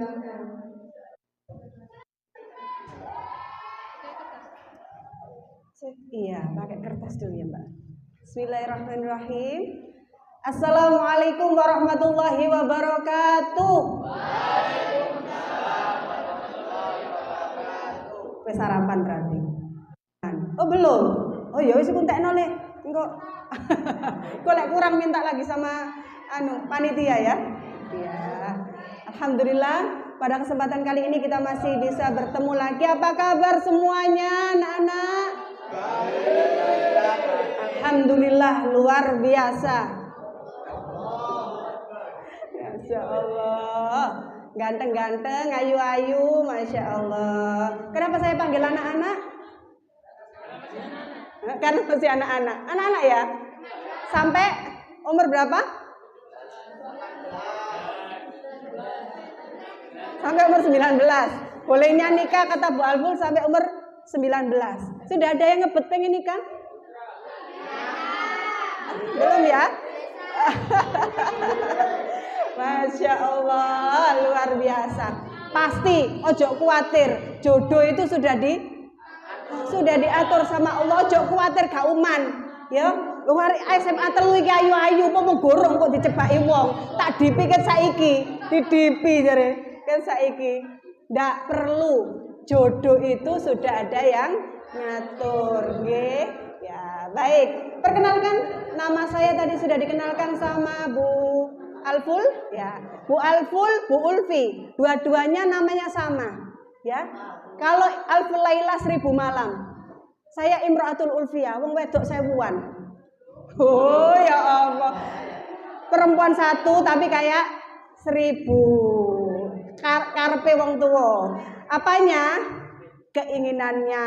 Iya, pakai kertas dulu ya Mbak. Bismillahirrahmanirrahim. Assalamualaikum warahmatullahi wabarakatuh. Wes sarapan berarti. Oh belum. Oh ya wis kuntekno le. Engko kok lek kurang minta lagi sama panitia ya. Iya. Alhamdulillah pada kesempatan kali ini kita masih bisa bertemu lagi. Apa kabar semuanya anak-anak? Alhamdulillah luar biasa. Masya Allah. Ganteng-ganteng, ayu-ayu, Masya Allah. Kenapa saya panggil anak-anak? Karena masih anak-anak. Anak-anak ya? Sampai umur berapa? Sampai umur 19. Bolehnya nikah kata Bu Alful sampai umur 19. Sudah ada yang ngebet pengen nikah? Belum ya? Masya Allah, luar biasa. Pasti, ojo khawatir. Jodoh itu sudah diatur sama Allah. Ojo khawatir gak uman. Ya, luar SMA telu iki ayu-ayu, apa mau gorong kok dicebaki wong. Tak dipikir saiki, didipi jare. Kan saiki ndak perlu. Jodoh itu sudah ada yang ngatur, nggih. Ya, baik. Perkenalkan, nama saya tadi sudah dikenalkan sama Bu Alful, ya. Bu Alful, Bu Ulfi, dua-duanya namanya sama, ya. Kalau Alful Laila 1000 malam, saya Imro'atul Ulfiyah, wong wedok sewuan. Oh ya Allah, perempuan satu tapi kayak 1000. Karepe wong tua. Apanya? Keinginannya,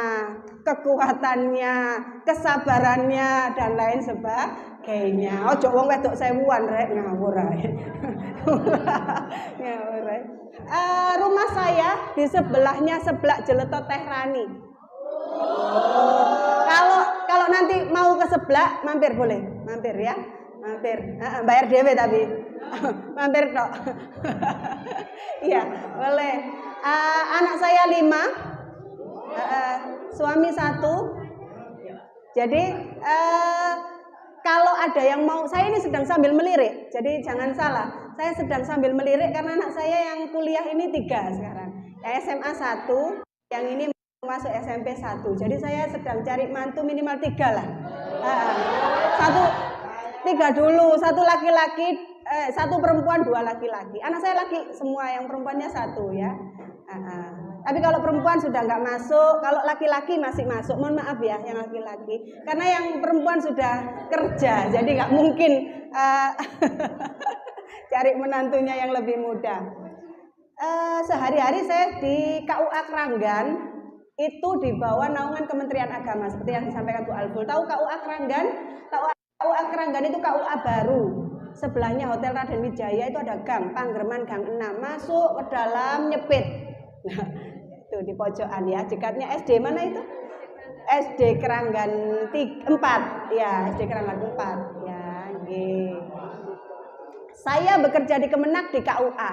kekuatannya, kesabarannya dan lain sebagainya. Ojo wong wedok sewuan rek ngawur ae. Ngawur ae. Rumah saya di sebelahnya seblak Jeletot Teh Rani. Kalau nanti mau ke seblak mampir boleh, mampir ya. Mampir. Bayar dhewe tapi. Mampir tok. Iya, boleh. Anak saya 5. Suami 1. Jadi kalau ada yang mau, saya ini sedang sambil melirik. Jadi jangan salah, saya sedang sambil melirik karena anak saya yang kuliah ini 3 sekarang. Ya, SMA 1, yang ini masuk SMP 1. Jadi saya sedang cari mantu minimal 3 lah. 3 dulu, 1 laki-laki, 1 perempuan, 2 laki-laki. Anak saya laki semua, yang perempuannya 1 ya. Tapi kalau perempuan sudah nggak masuk, kalau laki-laki masih masuk. Mohon maaf ya yang laki-laki, karena yang perempuan sudah kerja, jadi nggak mungkin cari menantunya yang lebih muda. Sehari-hari saya di KUA Kranggan, itu di bawah naungan Kementerian Agama, seperti yang disampaikan Bu Alful. Tahu KUA Kranggan? KUA Kranggan itu KUA baru. Sebelahnya Hotel Raden Wijaya itu ada gang, Panggerman Gang 6. Masuk ke dalam nyepit. Nah, itu di pojokan ya. Dekatnya SD mana itu? SD Kranggan 4. Ya, SD Kranggan 4. Ya, nggih. Saya bekerja di Kemenak di KUA.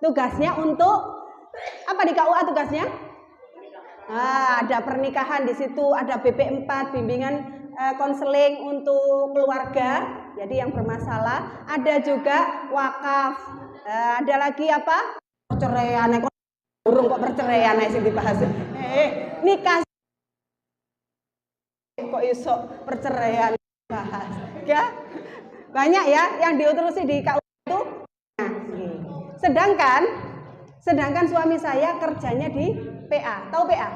Tugasnya untuk apa di KUA tugasnya? Ada pernikahan di situ, ada BP4, bimbingan konseling untuk keluarga. Jadi yang bermasalah, ada juga wakaf. Ada lagi apa? Perceraian. Burung kok perceraian sing dibahas. Nikah kok iso perceraian bahas. Ya. Banyak ya yang diurusi di KUA itu. Nah, sedangkan suami saya kerjanya di PA. Tahu PA?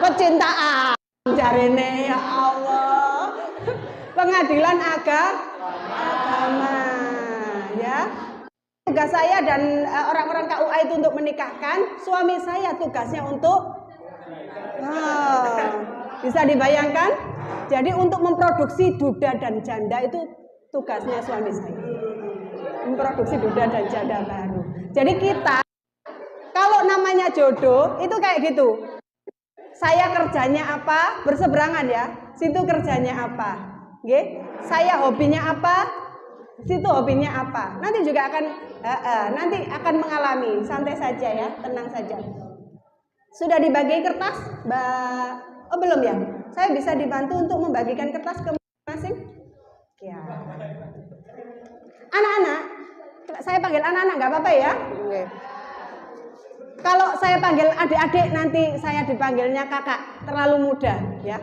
Pecintaan. Jarene ya Allah. Pengadilan agama. Ya. Tugas saya dan orang-orang KUA itu untuk menikahkan. Suami saya tugasnya untuk bisa dibayangkan. Jadi untuk memproduksi duda dan janda itu tugasnya suami saya. Memproduksi duda dan janda baru. Jadi kita kalau namanya jodoh itu kayak gitu. Saya kerjanya apa? Berseberangan ya. Situ kerjanya apa? Nggih. Saya hobinya apa? Situ hobinya apa? Nanti juga akan Nanti akan mengalami, santai saja ya, tenang saja. Sudah dibagi kertas, Mbak? Oh belum ya? Saya bisa dibantu untuk membagikan kertas ke masing-masing? Ya. Anak-anak, saya panggil anak-anak nggak apa-apa ya? Oke. Kalau saya panggil adik-adik nanti saya dipanggilnya kakak, terlalu muda ya.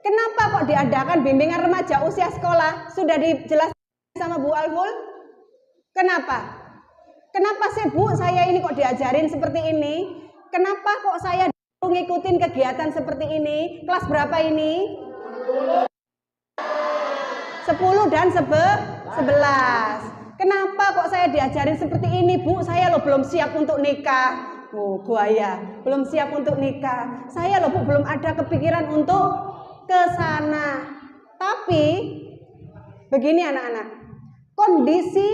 Kenapa kok diadakan bimbingan remaja usia sekolah? Sudah dijelaskan sama Bu Alful? Kenapa? Kenapa sih Bu saya ini kok diajarin seperti ini? Kenapa kok saya ngikutin kegiatan seperti ini? Kelas berapa ini? 10 dan 11. Kenapa kok saya diajarin seperti ini Bu? Saya loh belum siap untuk nikah. Oh buaya, belum siap untuk nikah. Saya loh Bu belum ada kepikiran untuk ke sana. Tapi begini anak-anak, kondisi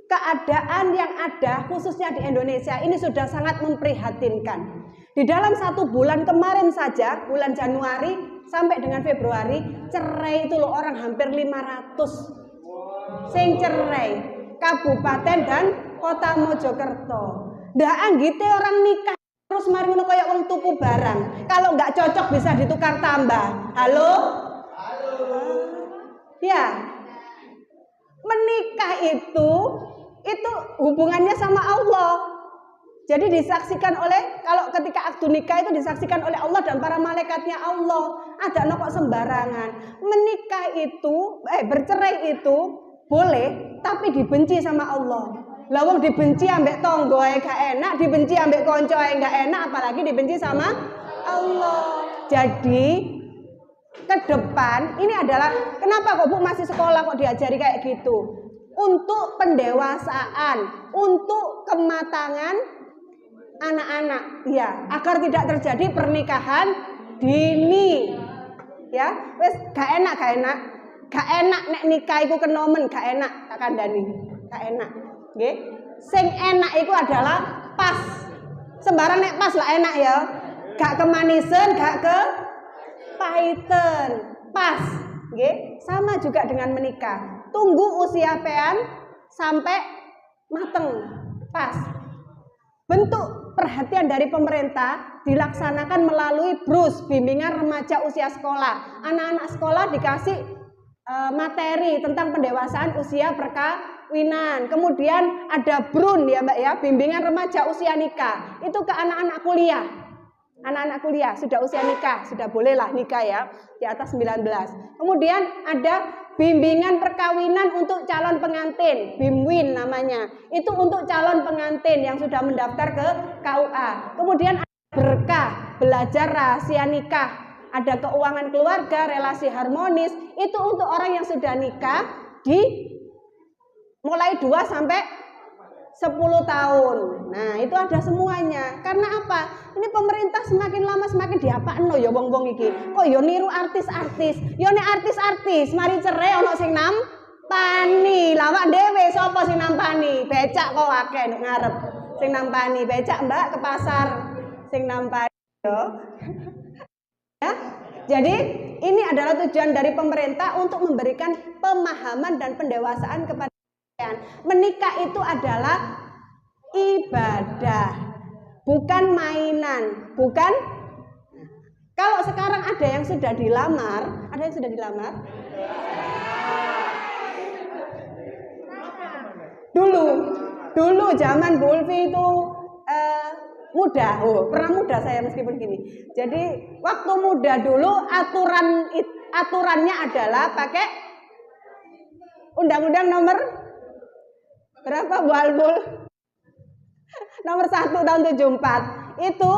keadaan yang ada khususnya di Indonesia ini sudah sangat memprihatinkan. Di dalam 1 bulan kemarin saja, bulan Januari sampai dengan Februari, cerai itu loh orang hampir 500 sing cerai, kabupaten dan kota Mojokerto. Ndak anggite orang nikah terus mari ngono kaya wong tuku barang. Kalau nggak cocok bisa ditukar tambah. Halo? Halo. Ya. Menikah itu hubungannya sama Allah. Jadi disaksikan oleh, kalau ketika akdu nikah itu disaksikan oleh Allah dan para malaikatnya Allah. Ada no kok sembarangan. Menikah itu, bercerai itu boleh, tapi dibenci sama Allah. Lawang dibenci ambek tonggo gak enak, dibenci ambek konco gak enak, apalagi dibenci sama Allah. Jadi ke depan ini adalah kenapa kok Bu masih sekolah kok diajari kayak gitu? Untuk pendewasaan, untuk kematangan anak-anak, ya, agar tidak terjadi pernikahan dini. Ya, wes gak enak nek nikah iku kenomen, gak enak tak kandhani, gak enak. Nggih. Sing enak itu adalah pas. Sembarang nek pas lah enak ya. Gak kemanisen, gak kepaiten. Pas. Nggih. Sama juga dengan menikah. Tunggu usia pean sampai mateng. Pas. Bentuk perhatian dari pemerintah dilaksanakan melalui BRUS, bimbingan remaja usia sekolah. Anak-anak sekolah dikasih materi tentang pendewasaan usia perkawinan. Kemudian ada BRUN ya Mbak ya, bimbingan remaja usia nikah. Itu ke anak-anak kuliah. Anak-anak kuliah sudah usia nikah, sudah bolehlah nikah ya, di atas 19. Kemudian ada bimbingan perkawinan untuk calon pengantin, BIMWIN namanya. Itu untuk calon pengantin yang sudah mendaftar ke KUA. Kemudian ada berkah, belajar rahasia nikah. Ada keuangan keluarga, relasi harmonis, itu untuk orang yang sudah nikah di mulai 2 sampai 10 tahun. Nah, itu ada semuanya. Karena apa? Ini pemerintah semakin lama semakin diapakno ya wong-wong iki. Kok ya niru artis-artis. Ya nek artis-artis mari cerai ana sing nampani. Lawak dhewe sapa sing nampani? Becak kok akeh nduk ngarep. Sing nampani becak Mbak ke pasar. Sing nampani yo. Ya. Jadi ini adalah tujuan dari pemerintah untuk memberikan pemahaman dan pendewasaan kepada kalian. Menikah itu adalah ibadah, bukan mainan, bukan. Kalau sekarang ada yang sudah dilamar, ada yang sudah dilamar? Dulu zaman Bu Ulfi itu muda, pernah muda saya meskipun gini. Jadi waktu muda dulu aturannya adalah pakai undang-undang nomor berapa Bu Albul? Nomor 1 tahun 74. Itu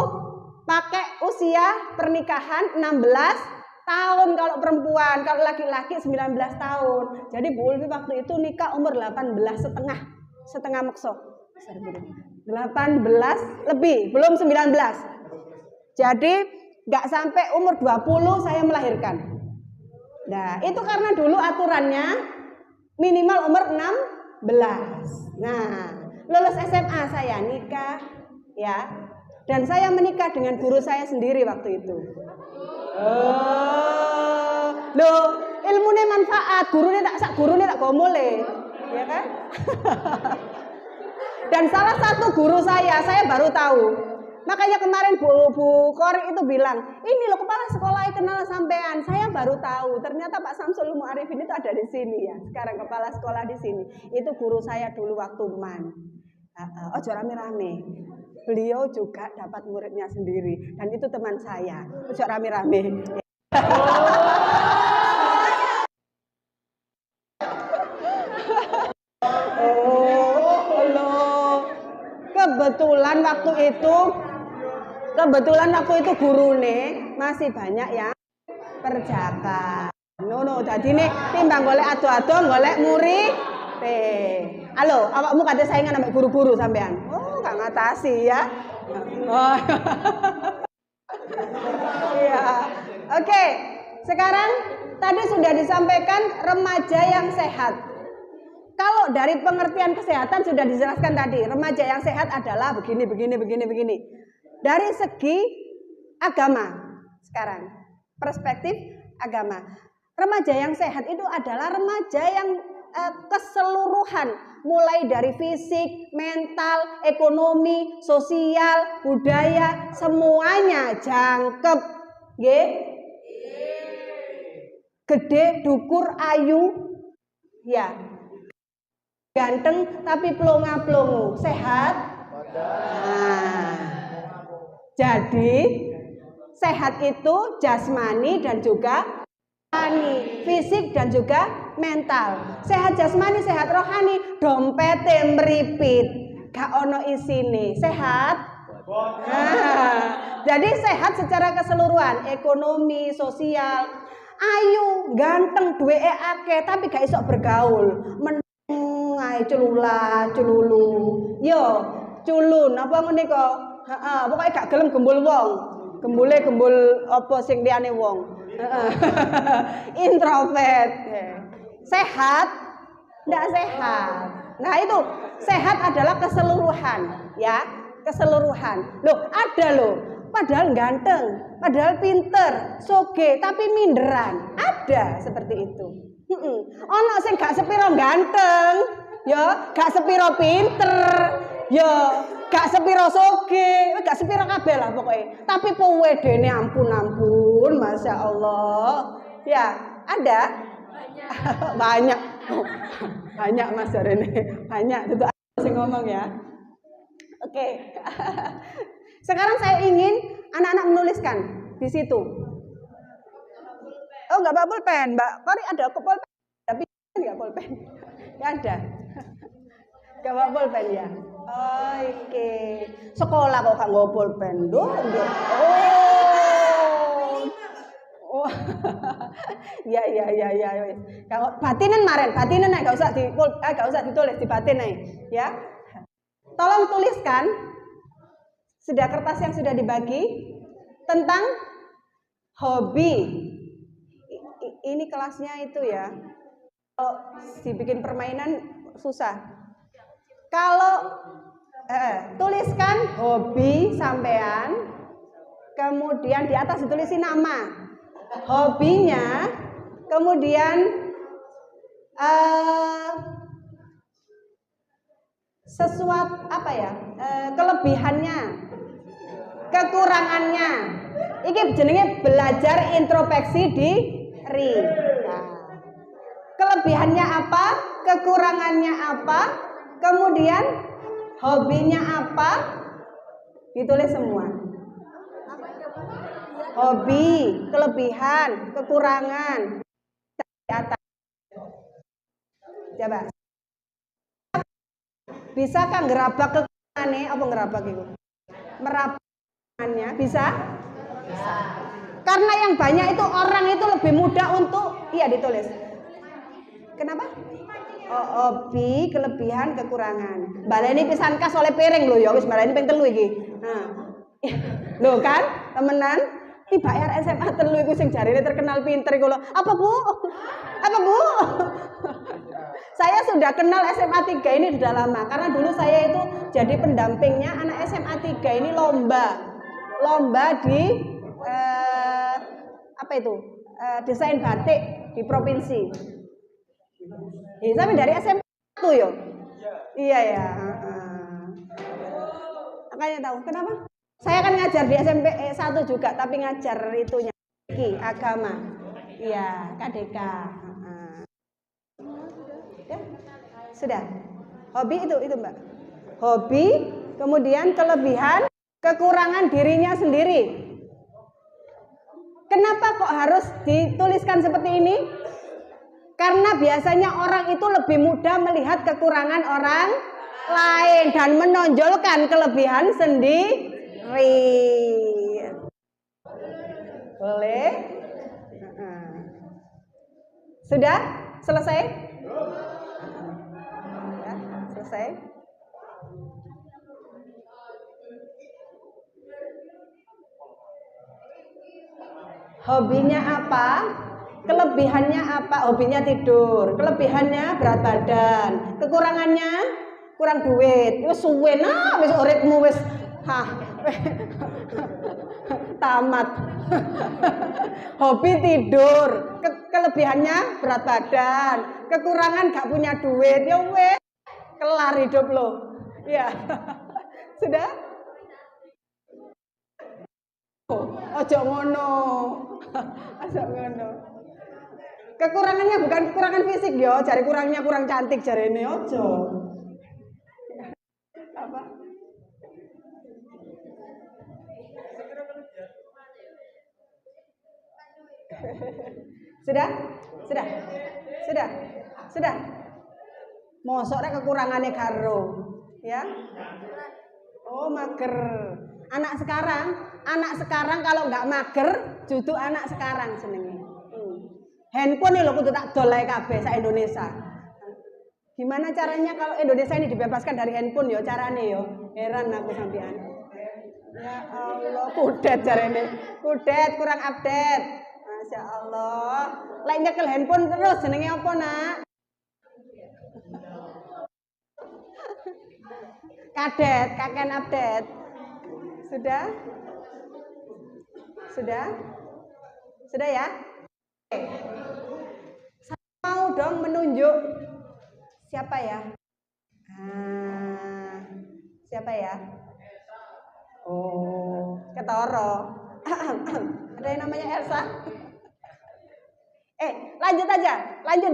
pakai usia pernikahan 16 tahun kalau perempuan, kalau laki-laki 19 tahun. Jadi Bu Ulfi waktu itu nikah umur 18 setengah makso. 18 lebih, belum 19. Jadi nggak sampai umur 20 saya melahirkan. Nah, itu karena dulu aturannya minimal umur 16. Nah, lulus SMA saya nikah ya. Dan saya menikah dengan guru saya sendiri waktu itu. Loh, ilmunya manfaat, gurune tak gomole. ya kan? Dan salah satu guru saya baru tahu. Makanya kemarin Bu Kori itu bilang, ini loh kepala sekolah kenal sampean. Saya baru tahu, ternyata Pak Samsul Mu'arifin itu ada di sini ya. Sekarang kepala sekolah di sini. Itu guru saya dulu waktu MAN. Ojo rame-rame. Beliau juga dapat muridnya sendiri. Dan itu teman saya. Ojo rame-rame. Kebetulan waktu itu gurune masih banyak yang perjaka. No, jadi nih timbang golek ado-ado golek murid. Halo, awakmu kate saingan ambek guru-guru sampean. Oh, gak ngatasi ya. Oh. Iya. Oke. Sekarang tadi sudah disampaikan remaja yang sehat. Kalau dari pengertian kesehatan sudah dijelaskan tadi, remaja yang sehat adalah begini. Dari segi agama sekarang, perspektif agama. Remaja yang sehat itu adalah remaja yang keseluruhan, mulai dari fisik, mental, ekonomi, sosial, budaya, semuanya jangkep. Nggih? Gede, dukur, ayu, ya. Ganteng tapi plonga-plongo, sehat. Nah, jadi sehat itu jasmani dan juga rohani, fisik dan juga mental. Sehat jasmani, sehat rohani, dompete mripit, gak ono isine, sehat. Nah, jadi sehat secara keseluruhan, ekonomi, sosial, ayu, ganteng, duweke akeh tapi gak iso bergaul. Cululu. Yo, culun apa ngene kok? Heeh, pokoke gak gelem gembul wong. Gembul apa sing liyane wong. Introvert. Sehat? Enggak sehat. Nah, itu sehat adalah keseluruhan, ya, keseluruhan. Loh, ada loh. Padahal ganteng, padahal pinter, soge, tapi minderan. Ada seperti itu. Ono sing gak sepiro ganteng, ya, gak sepiro pinter, ya, gak sepiro soge, gak sepiro kabeh lah pokoknya. Tapi puwedene ampun, Masya Allah. Ya, ada? Banyak. Banyak Mas Rene, banyak. Itu sing ngomong ya. Oke. Sekarang saya ingin anak-anak menuliskan di situ. Oh, nggak bawa pulpen, Mbak. Kori ada pulpen, tapi nggak pulpen. Nggak ada. Nggak bawa pulpen ya. Oke. Sekolah kok nggak bawa pulpen, Oh. Oh. Ya. Kalau batinen nggak usah ditulis di batin ya. Tolong tuliskan sudah kertas yang sudah dibagi tentang hobi. Ini kelasnya itu ya. Kalau dibikin permainan susah. Kalau tuliskan hobi sampean, kemudian di atas ditulisin nama hobinya, kemudian sesuatu apa ya, kelebihannya, kekurangannya. Iki jenenge belajar introspeksi diri. Nah, kelebihannya apa, kekurangannya apa, kemudian hobinya apa, ditulis semua. Hobi, kelebihan, kekurangan. Di atas. Coba. Bisakah ngerabak kekurangannya? Apa ngerabak itu? Merabaknya bisa? Bisa. Karena yang banyak itu orang itu lebih mudah untuk ditulis. Kenapa? Oh, hobi, kelebihan, kekurangan. Baleni pisan kas oleh piring lho ya, wis baleni ping 3 iki. Nah. Lho kan, temenan? Tiba SMA 3 iku sing jarine terkenal pinter iku lho. Apa Bu? Saya sudah kenal SMA 3 ini sudah lama karena dulu saya itu jadi pendampingnya anak SMA 3 ini lomba di desain batik di provinsi. Tapi dari SMA Tuh yo. Iya ya. Makanya tahu kenapa? Saya kan ngajar di SMP 1 juga, tapi ngajar itunya agama. Iya, KDK. Sudah. Hobi itu Mbak. Hobi, kemudian kelebihan, kekurangan dirinya sendiri. Kenapa kok harus dituliskan seperti ini? Karena biasanya orang itu lebih mudah melihat kekurangan orang lain dan menonjolkan kelebihan sendiri. Boleh? Sudah? Selesai? Ya, selesai. Hobinya apa? Kelebihannya apa? Hobinya tidur. Kelebihannya berat badan. Kekurangannya kurang duit. Wis suwe nah, wis uripmu wis tamat. Hobi tidur. Kelebihannya berat badan. Kekurangan gak punya duit. Ya wes, kelar hidup lo. Ya. Sudah? Ojo ngono. Ojo ngono. Kekurangannya bukan kekurangan fisik yo, cari kurangnya kurang cantik cari ini ojo. Apa? Sudah? Sudah? Sudah? Sudah? Mosok rek kekurangannya karo, ya? Oh, mager. Anak sekarang kalau nggak mager, jutu anak sekarang senengnya. Handphone nih lo kudu tak dolai kabeh sa Indonesia. Gimana caranya kalau Indonesia ini dibebaskan dari handphone yo carane yo? Heran aku sampean. Ya Allah, kudet jarene. Kudet kurang update. Masya Allah. Lek nyekel handphone terus jenenge apa, Nak? Kadet, kakek update. Sudah? Sudah? Sudah ya? Saya mau dong menunjuk siapa ya? Siapa ya? Oh, ketoro. Ada yang namanya Elsa? Lanjut aja, lanjut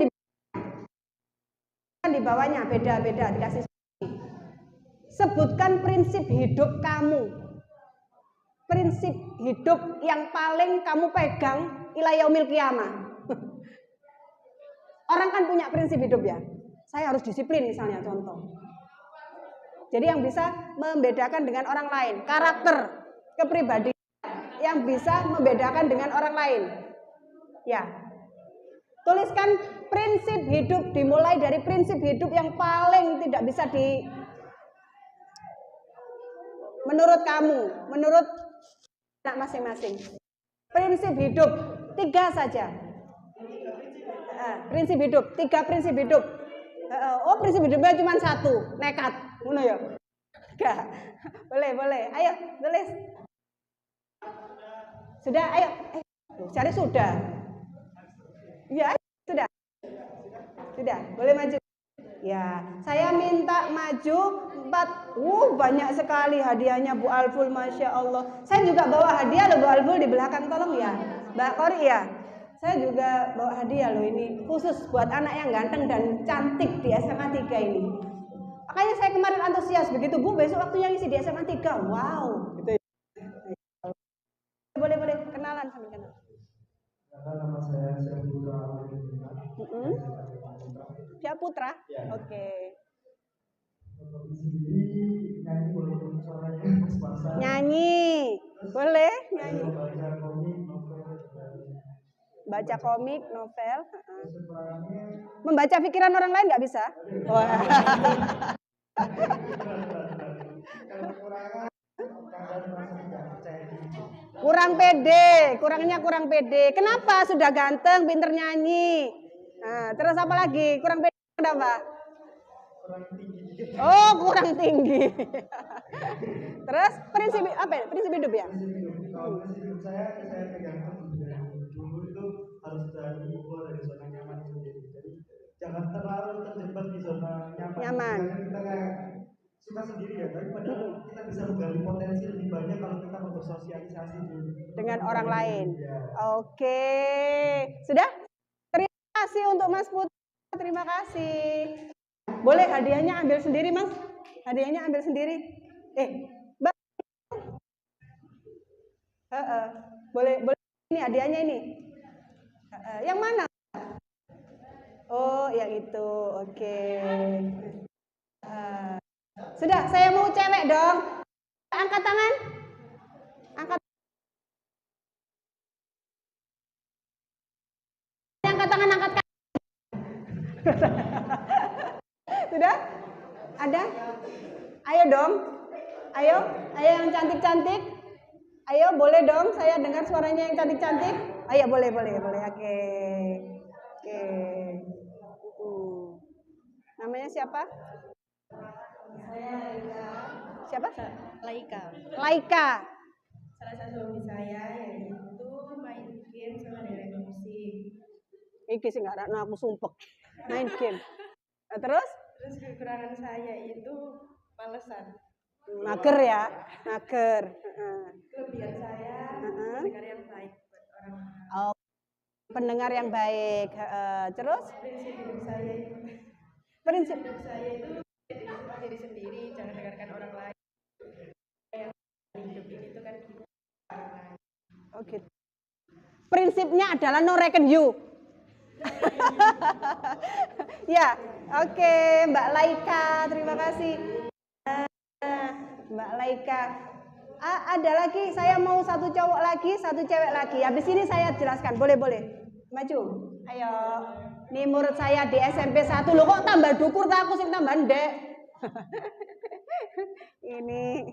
di bawahnya beda-beda dikasih. Sebutkan prinsip hidup kamu. Prinsip hidup yang paling kamu pegang ila yaumil qiyamah. Orang kan punya prinsip hidup ya. Saya harus disiplin misalnya contoh. Jadi yang bisa membedakan dengan orang lain, karakter, kepribadian yang bisa membedakan dengan orang lain. Ya. Tuliskan prinsip hidup, dimulai dari prinsip hidup yang paling tidak bisa menurut kamu, menurut anak masing-masing. Prinsip hidup 3 saja. Prinsip hidup, 3 prinsip hidup. Oh, prinsip hidupnya cuma 1, nekat. Ngono ya? Enggak. Boleh. Ayo, tulis. Sudah, ayo. Cari sudah. Ya, sudah. Sudah, boleh maju. Ya, saya minta maju 4. Banyak sekali hadiahnya Bu Alful, Masya Allah. Saya juga bawa hadiah loh Bu Alful di belakang, tolong ya Mbak Kori ya. Saya juga bawa hadiah loh ini, khusus buat anak yang ganteng dan cantik di SMA 3 ini. Makanya saya kemarin antusias begitu Bu, besok waktunya ngisi di SMA 3. Wow, gitu ya. Boleh kenalan sama kenal. Nama saya Putra. Siap Putra? Ya. Oke. Nyanyi, boleh nyanyi. Baca komik, novel. Membaca pikiran orang lain nggak bisa? Kurang pede, kurang pede. Kenapa? Sudah ganteng, pinter nyanyi. Nah, terus apa lagi? Kurang pede kenapa? Kurang tinggi. Oh, kurang tinggi. Terus prinsip apa ya? Prinsip hidup ya? Prinsip hidup saya pegang teguh dulu itu harus dari zona nyaman sendiri. Jadi jangan jangan terlalu terjebak di zona nyaman. Nyaman. Karena kita kayak suka sendiri ya, tapi padahal kita bisa menggali potensi lebih banyak kalau kita mau bersosialisasi dengan orang lain. Ya. Oke, sudah? Terima kasih untuk Mas Putra. Terima kasih. Boleh hadiahnya ambil sendiri, Mas. Hadiahnya ambil sendiri. Mbak. Boleh ini hadiahnya ini. Yang mana? Oh, yang itu. Oke. Sudah, saya mau cewek dong. Angkat tangan. Angkat tangan, angkat tangan. Sudah? Ada? Ayo dong. Ayo yang cantik-cantik. Ayo, boleh dong saya dengar suaranya yang cantik-cantik. Ayo, boleh. Oke. Namanya siapa? Saya Laika. Siapa? Laika. Salah satu hobi saya yaitu main game sama dengerin musik. Iki sih nggak ada, aku sumpek main game. Terus Kekurangan saya itu malesan. Mager ya, mager. Kelebihan saya pendengar yang baik buat orang. Oh, pendengar yang baik. Terus Prinsip hidup saya itu diri sendiri, jangan dengarkan orang lain. Yang hidup ini itu kan kita. Oh gitu. Prinsipnya adalah no reckon you. Ya, oke, Mbak Laika, terima kasih. Mbak Laika. Ada lagi, saya mau satu cowok lagi, satu cewek lagi. Habis ini saya jelaskan, boleh. Maju, ayo. Ini murid saya di SMP 1, loh kok tambah dukur, tak aku sih tambah ndek. Ini.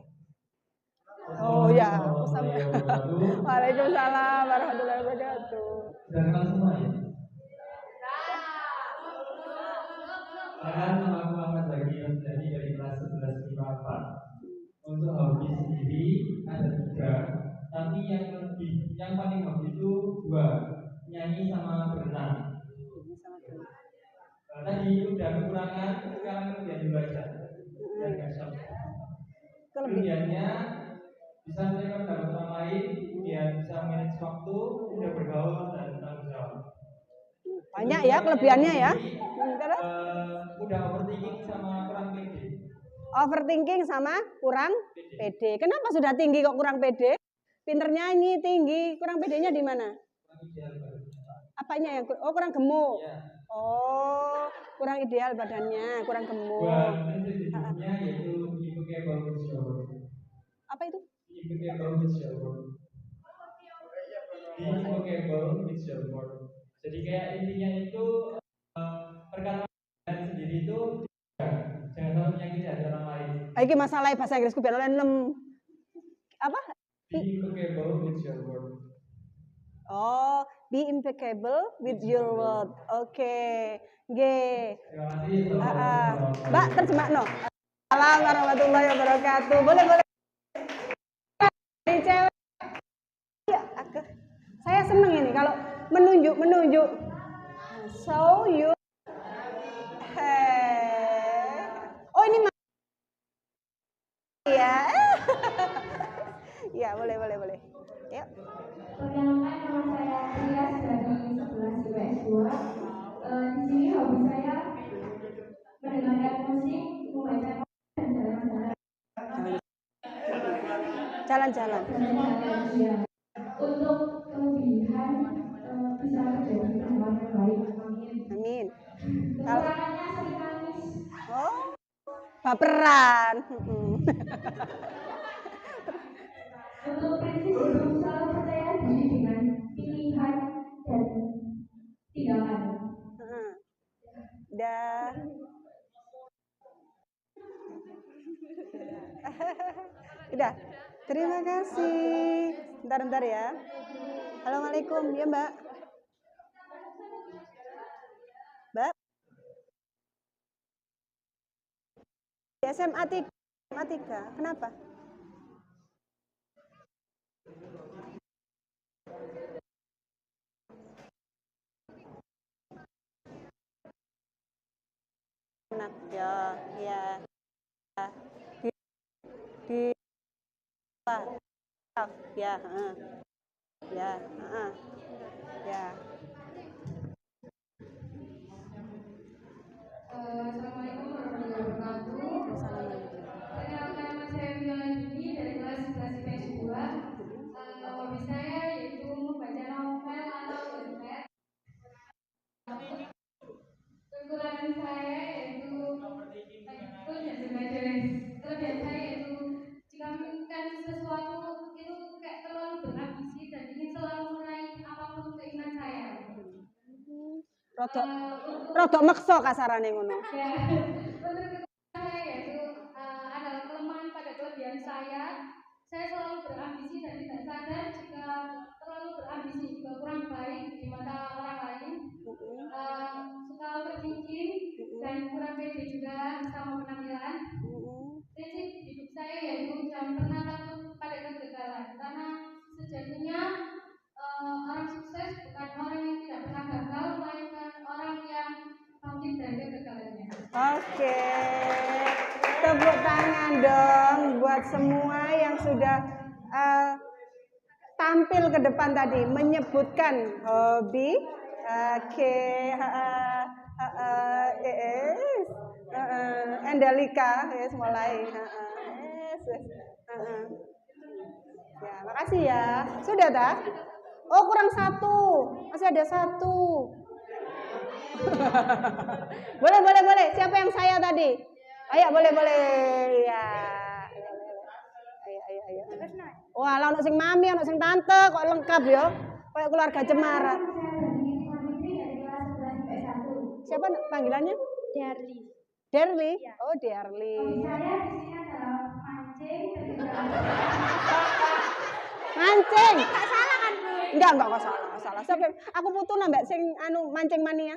Oh ya, Waalaikumsalam warahmatullahi wabarakatuh. Jangan semua ya. Nama aku Ahmad Zaki Yosdani dari kelas 11 IPA 4. Untuk hobi sendiri ada 3, tapi yang paling hobi itu 2, nyanyi sama berenang. Tadi udah kekurangan, sekarang kelebihan juga aja. Dan kasar. Kelebihannya bisa menerima pendapat orang lain, kemudian bisa manage waktu, mudah bergaul dan tanggung jawab. Banyak ya kelebihannya ya. Mudah overthinking sama kurang pede. Overthinking sama kurang pede. Kenapa sudah tinggi kok kurang pede? Pinter nyanyi tinggi, kurang pedenya di mana? Kurang ideal. Apanya yang kurang gemuk? Ya. Oh, kurang ideal badannya, kurang gemuk. Prinsip hidupnya yaitu impecable with your word. Apa itu? Impecable with your word. Impecable with your word. Jadi kayak intinya itu perkataan sendiri itu jangan sampai menyakiti hati orang lain. Iki masalah bahasa Inggrisku biar oleh 6. Apa? Be impeccable with your word. Oh, be impeccable with your word. Oke. G. Terima kasih. Mbak terjemah no. Assalamualaikum warahmatullahi wabarakatuh. Boleh. Cewek. Ya, saya seneng ini kalau menunjuk. So you. Oh ini ya. Ya, boleh. Yuk. Perkenalkan, nama saya Rias dari 11 IPS 2. Di sini hobi saya mendengarkan musik, membaca dan Jalan-jalan. Ya. Untuk kelebihan bisa menjadi pendengar yang baik. Amin. Kekurangannya sering nangis. Oh, baperan. Untuk prinsip hidup selalu percaya diri dengan pilihan dan tindakan. Dah. Udah. Terima kasih. Bentar ya. Assalamualaikum. Ya, Mbak. Mbak. SMA 3. Kenapa? enak ya, ya. Di, di ya, ya, ya. Assalamualaikum warahmatullahi wabarakatuh. Perkenalkan, nama saya Viola Juni dari kelas 11 IPS 2. Hobi saya yaitu membaca novel atau webtoon. Kekurangan saya yaitu kelebihan saya yaitu jika menginginkan sesuatu itu kayak terlalu berambisi dan ingin selalu meraih apapun keinginan saya. Rodok maksa kasarane ngono. Ya, untuk kekurangan saya yaitu adalah kelemahan pada kelebihan saya. Saya selalu berambisi dan tidak sadar jika terlalu berambisi juga kurang baik di mata orang lain. Suka overthinking dan kurang pede juga sama penampilan. Prinsip hidup saya yaitu jangan pernah takut pada kegagalan, karena sejatinya orang sukses bukan orang yang tidak pernah gagal, melainkan orang yang bangkit dari kegagalannya. Oke, tepuk tangan dong buat semua yang sudah tampil ke depan tadi menyebutkan hobi. Oke, Endalika, yes, mulai. Ya, makasih ya. Sudah tak? Oh, kurang satu, masih ada satu. boleh. Siapa yang saya tadi? Ayo, boleh. Ya. Ayo. Wah, lah ono sing mami, ono sing tante, kok lengkap ya? Kayak keluarga Cemara. Siapa panggilannya? Derli. Oh, Derli. Saya di sini adalah mancing. Mancing. Enggak salah kan, Bu? Enggak salah. Sampai aku putu nambah sing anu mancing mania.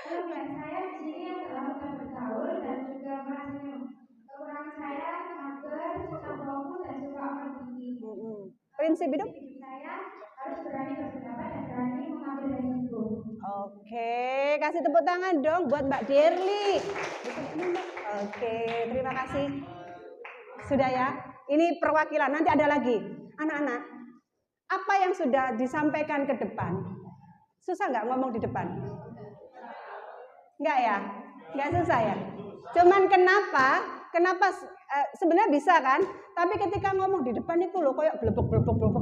Kelebihan saya di sini adalah mudah bergaul dan juga senyum. Kekurangan saya mager, suka fokus dan suka overthinking. Prinsip hidup Saya harus berani berpendapat dan berani mengambil resiko. Oke, kasih tepuk tangan dong buat Mbak Derli. Oke, terima kasih. Sudah ya, ini perwakilan, nanti ada lagi. Anak-anak, apa yang sudah disampaikan ke depan? Susah nggak ngomong di depan? Nggak ya? Nggak susah ya? Cuman kenapa sebenarnya bisa kan? Tapi ketika ngomong di depan itu loh kayak blebek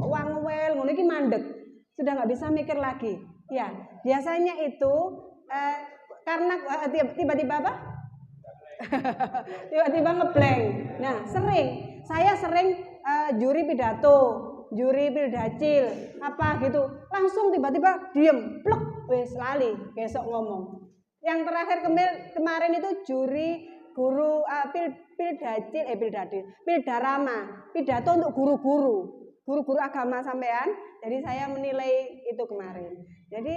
wangwel, ngono iki mandek. Sudah nggak bisa mikir lagi. Ya, biasanya itu karena tiba-tiba apa? Tiba-tiba ngeblank. Nah, saya sering juri pidato, juri pildacil, apa gitu. Langsung tiba-tiba diem, plek, wes lali, besok ngomong. Yang terakhir kemarin itu juri guru pildarama, pidato untuk guru-guru agama sampean. Jadi saya menilai itu kemarin. Jadi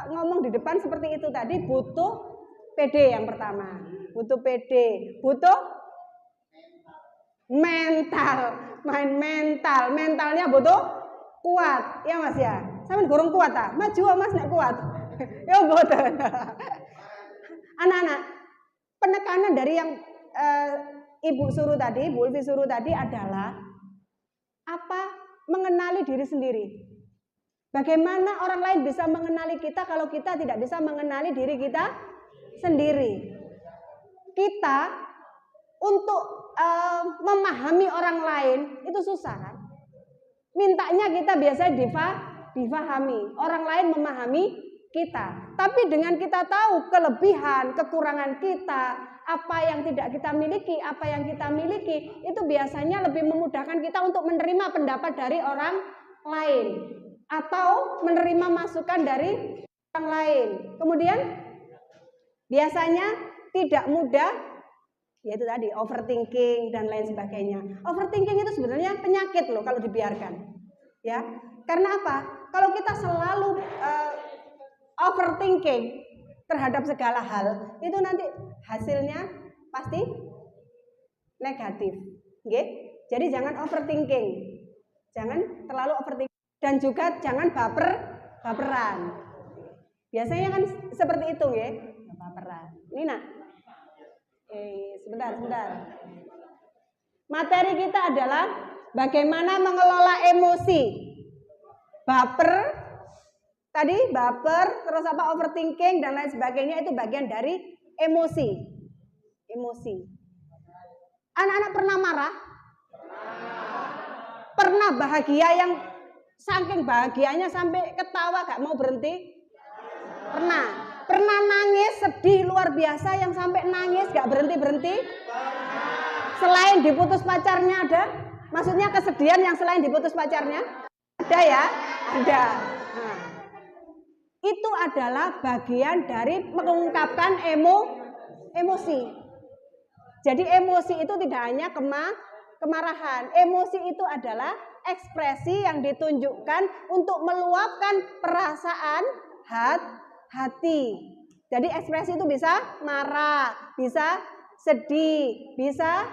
ngomong di depan seperti itu tadi butuh PD yang pertama, butuh PD, butuh mentalnya butuh kuat, ya Mas ya. Sampeyan gorong kuat ta? Maju Mas nek kuat. Ya mboten. Anak-anak, penekanan dari yang Ibu Ulfi suruh tadi adalah apa? Mengenali diri sendiri. Bagaimana orang lain bisa mengenali kita kalau kita tidak bisa mengenali diri kita sendiri. Kita untuk memahami orang lain itu susah kan? Mintanya kita biasanya difahami, orang lain memahami kita. Tapi dengan kita tahu kelebihan, kekurangan kita, apa yang tidak kita miliki, apa yang kita miliki, itu biasanya lebih memudahkan kita untuk menerima pendapat dari orang lain atau menerima masukan dari orang lain. Kemudian biasanya tidak mudah, yaitu tadi overthinking dan lain sebagainya. Overthinking itu sebenarnya penyakit loh kalau dibiarkan, ya. Karena apa? Kalau kita selalu overthinking terhadap segala hal, itu nanti hasilnya pasti negatif. Okay? Jadi jangan overthinking, jangan terlalu overthinking. dan juga jangan baperan. Biasanya kan seperti itu ya, baperan. Ini nak, sebentar. Materi kita adalah bagaimana mengelola emosi. Baper, terus overthinking dan lain sebagainya itu bagian dari emosi. Anak-anak pernah marah? Pernah bahagia yang saking bahagianya sampai ketawa gak mau berhenti? Pernah nangis sedih luar biasa yang sampai nangis gak berhenti? Selain diputus pacarnya ada? Maksudnya kesedihan yang selain diputus pacarnya? Ada ya? Ada. Nah, itu adalah bagian dari mengungkapkan emosi. Jadi emosi itu tidak hanya kemarahan. Emosi itu adalah ekspresi yang ditunjukkan untuk meluapkan perasaan hati. Jadi ekspresi itu bisa marah, bisa sedih, bisa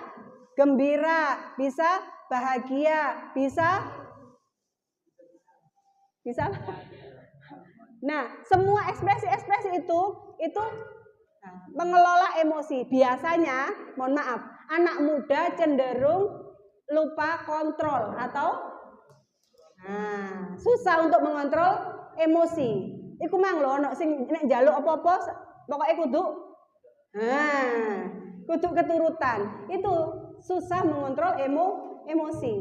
gembira, bisa bahagia, bisa. Nah, semua ekspresi itu mengelola emosi. Biasanya, mohon maaf, anak muda cenderung lupa kontrol atau susah untuk mengontrol emosi. Iku mang lho ana sing nek njaluk apa-apa pokoke kudu keturutan. Itu susah mengontrol emosi.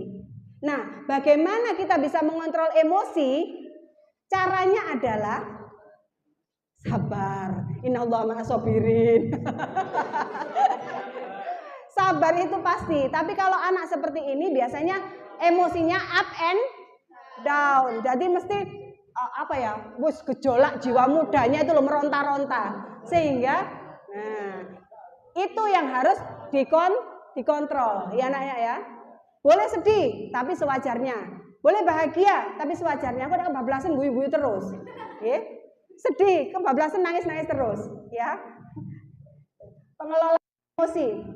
Nah, bagaimana kita bisa mengontrol emosi? Caranya adalah sabar. Innallaha ma'as-sabirin. Sabar itu pasti, tapi kalau anak seperti ini biasanya emosinya up and down. Jadi mesti gejolak jiwa mudanya itu loh, meronta-ronta. Sehingga itu yang harus dikontrol ya anaknya ya. Boleh sedih tapi sewajarnya. Boleh bahagia tapi sewajarnya. Kok kebablasan guyu-guyu terus. Ya. Sedih, kebablasan nangis-nangis terus, ya. Pengelolaan emosi.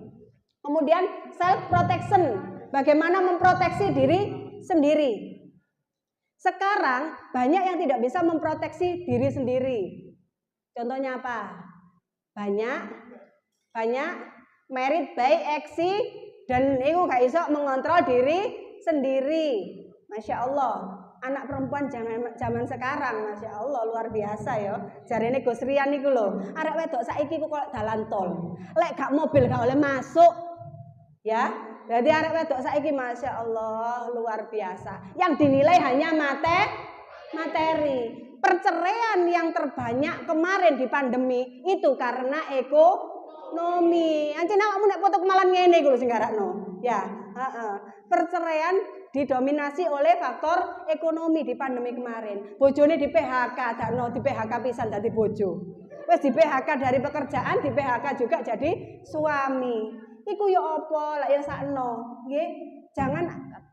Kemudian self protection, bagaimana memproteksi diri sendiri. Sekarang banyak yang tidak bisa memproteksi diri sendiri. Contohnya apa? Banyak married by dan itu gak iso mengontrol diri sendiri. Masya Allah, anak perempuan zaman sekarang, masya Allah luar biasa ya. Jarene Gus Rian niku lho, arek wedok saiki ku kok dalan tol. Lek gak mobil gak oleh masuk. Ya, jadi arek wedok saiki masya Allah luar biasa. Yang dinilai hanya materi. Perceraian yang terbanyak kemarin di pandemi itu karena ekonomi. Anjir awakmu nek foto kemalan ngene iku lho sing garakno. Ya, perceraian didominasi oleh faktor ekonomi di pandemi kemarin. Bojone di PHK, dakno di PHK pisan dadi bojo. Wis di PHK dari pekerjaan, di PHK juga jadi suami. Iku ya apa? Lah ya sakno, nggih. Jangan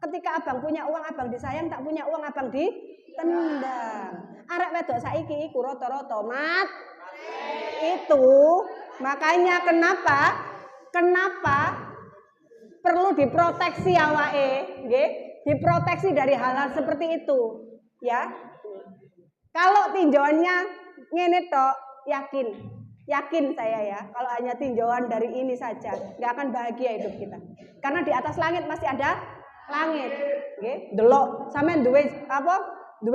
ketika abang punya uang abang disayang, tak punya uang abang ditendang. Arek wedok saiki iku rata-rata itu. Makanya kenapa perlu diproteksi awake, nggih? Diproteksi dari hal-hal seperti itu, ya. Kalau tinjauannya ngene tok, yakin saya ya, kalau hanya tinjauan dari ini saja, nggak akan bahagia hidup kita. Karena di atas langit masih ada langit, nggih. Delok sampean duwe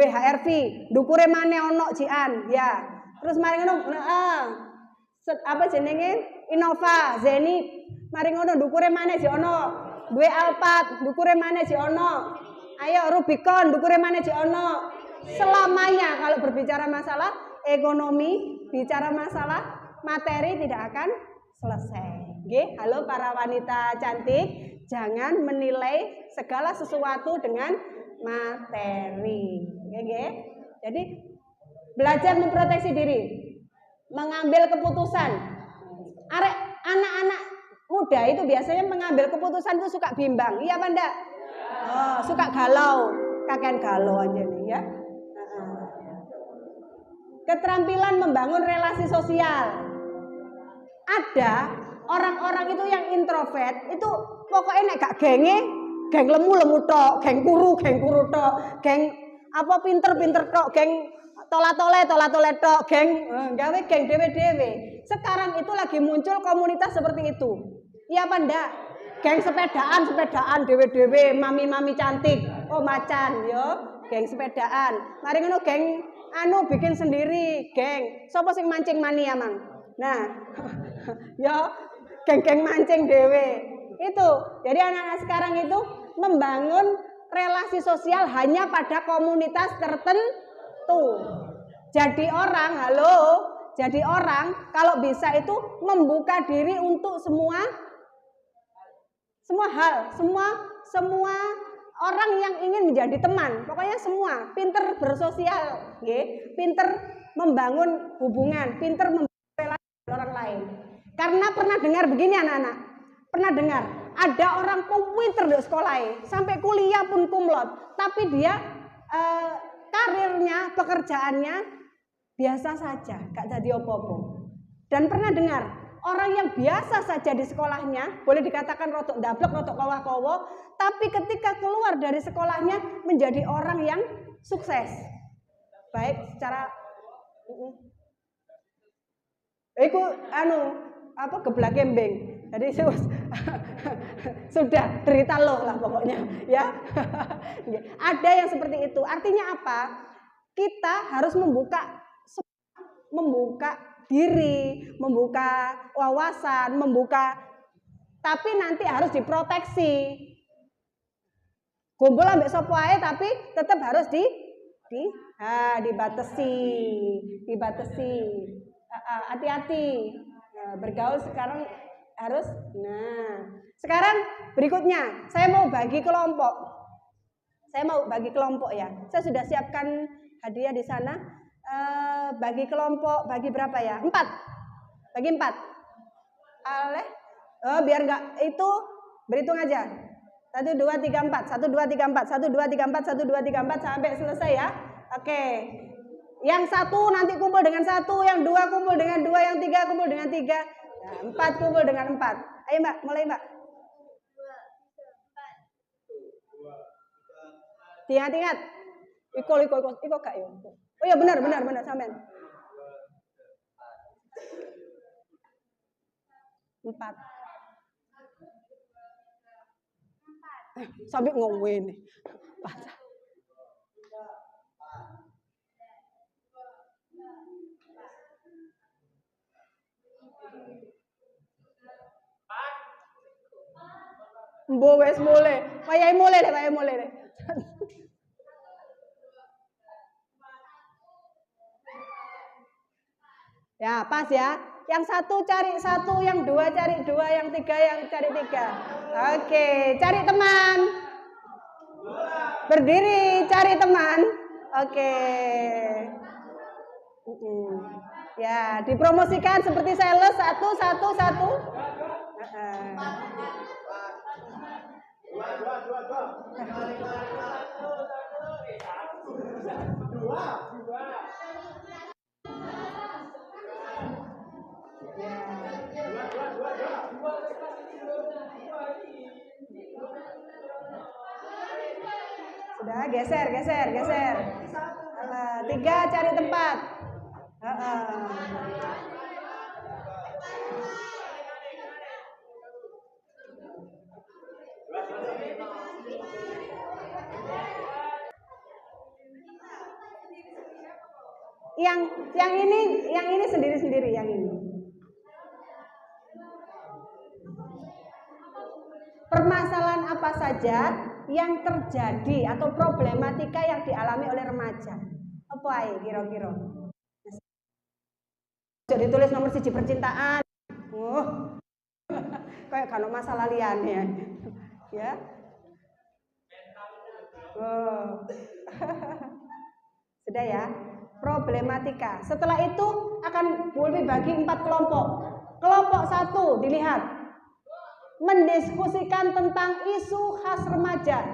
HRV, ndukure maneh ono jian, ya. Terus mari ngono, Innova, Zenith, mari ngono ndukure maneh ji ono. Duwe Alphard, ndukure maneh ji ono. Ayo Rubicon, ndukure maneh ji ono. Selamanya kalau berbicara masalah ekonomi, bicara masalah materi tidak akan selesai. Nggih, halo para wanita cantik, jangan menilai segala sesuatu dengan materi. Nggih. Jadi belajar memproteksi diri, mengambil keputusan. Anak-anak muda itu biasanya mengambil keputusan itu suka bimbang, iya apa enggak? Oh, suka galau, kakek galau aja nih ya. Keterampilan membangun relasi sosial. Ada orang-orang itu yang introvert itu pokoknya nek gak geng lemu tok, geng kuru tok, geng Apa pinter-pinter tok, geng tola-tole tok, geng gawe geng dewe-dewe. Sekarang itu lagi muncul komunitas seperti itu. Iya apa ndak? Geng sepedaan dewe-dewe, mami-mami cantik. Oh macan yo, geng sepedaan. Mari ngono geng bikin sendiri, geng. Sopo sing mancing mania mang? Nah, yo geng-geng mancing dewe. Itu. Jadi anak-anak sekarang itu membangun relasi sosial hanya pada komunitas tertentu. Jadi orang kalau bisa itu membuka diri untuk semua hal, semua orang yang ingin menjadi teman. Pokoknya semua, pinter bersosial, pinter membangun hubungan, pinter membangun relasi dengan orang lain. Karena pernah dengar begini anak-anak, pernah dengar ada orang pinter di sekolah sampai kuliah pun kumlot, tapi dia karirnya, pekerjaannya biasa saja, gak jadi opo-opo. Dan pernah dengar orang yang biasa saja di sekolahnya, boleh dikatakan rotok dablek, rotok kowa-kowo, tapi ketika keluar dari sekolahnya menjadi orang yang sukses. Baik secara iku geblak gembeng. Jadi sudah derita loh lah pokoknya ya. Ada yang seperti itu. Artinya apa? Kita harus membuka diri, membuka wawasan, tapi nanti harus diproteksi. Kumpul ambek sapa ae tapi tetap harus dibatasi. Hati-hati. Bergaul sekarang harus. Nah, sekarang berikutnya saya mau bagi kelompok. Ya. Saya sudah siapkan hadiah di sana. Bagi kelompok, bagi berapa ya? 4. Bagi 4. Biar enggak itu berhitung aja. 1 2 3 4. 1 2 3 4. 1 2 3 4. 1 2 3 4 sampai selesai ya. Oke. Yang 1 nanti kumpul dengan 1, yang 2 kumpul dengan 2, yang 3 kumpul dengan 3. Nah, 4 kumpul dengan 4. Ayo Mbak, mulai Mbak. 2, 3, 4. Ingat. Iko gak ya? Oh ya benar sampean. 4. Sampai ngomongin nih. Mbok wis mulai. Wayahe mulai deh. Ya, pas ya. Yang 1 cari 1, yang 2 cari 2, yang 3 cari 3. Oke, cari teman. Berdiri, cari teman. Oke. Ya, dipromosikan seperti sales 1. Sudah, geser. 3 cari tempat. Yang ini sendiri yang ini. Permasalahan apa saja yang terjadi atau problematika yang dialami oleh remaja? Apa ae kira-kira? Jadi tulis nomor 1 percintaan. Kayak kalau masalah liyane ya. Sudah ya. Problematika. Setelah itu akan boleh bagi 4 kelompok. Kelompok 1 dilihat mendiskusikan tentang isu khas remaja.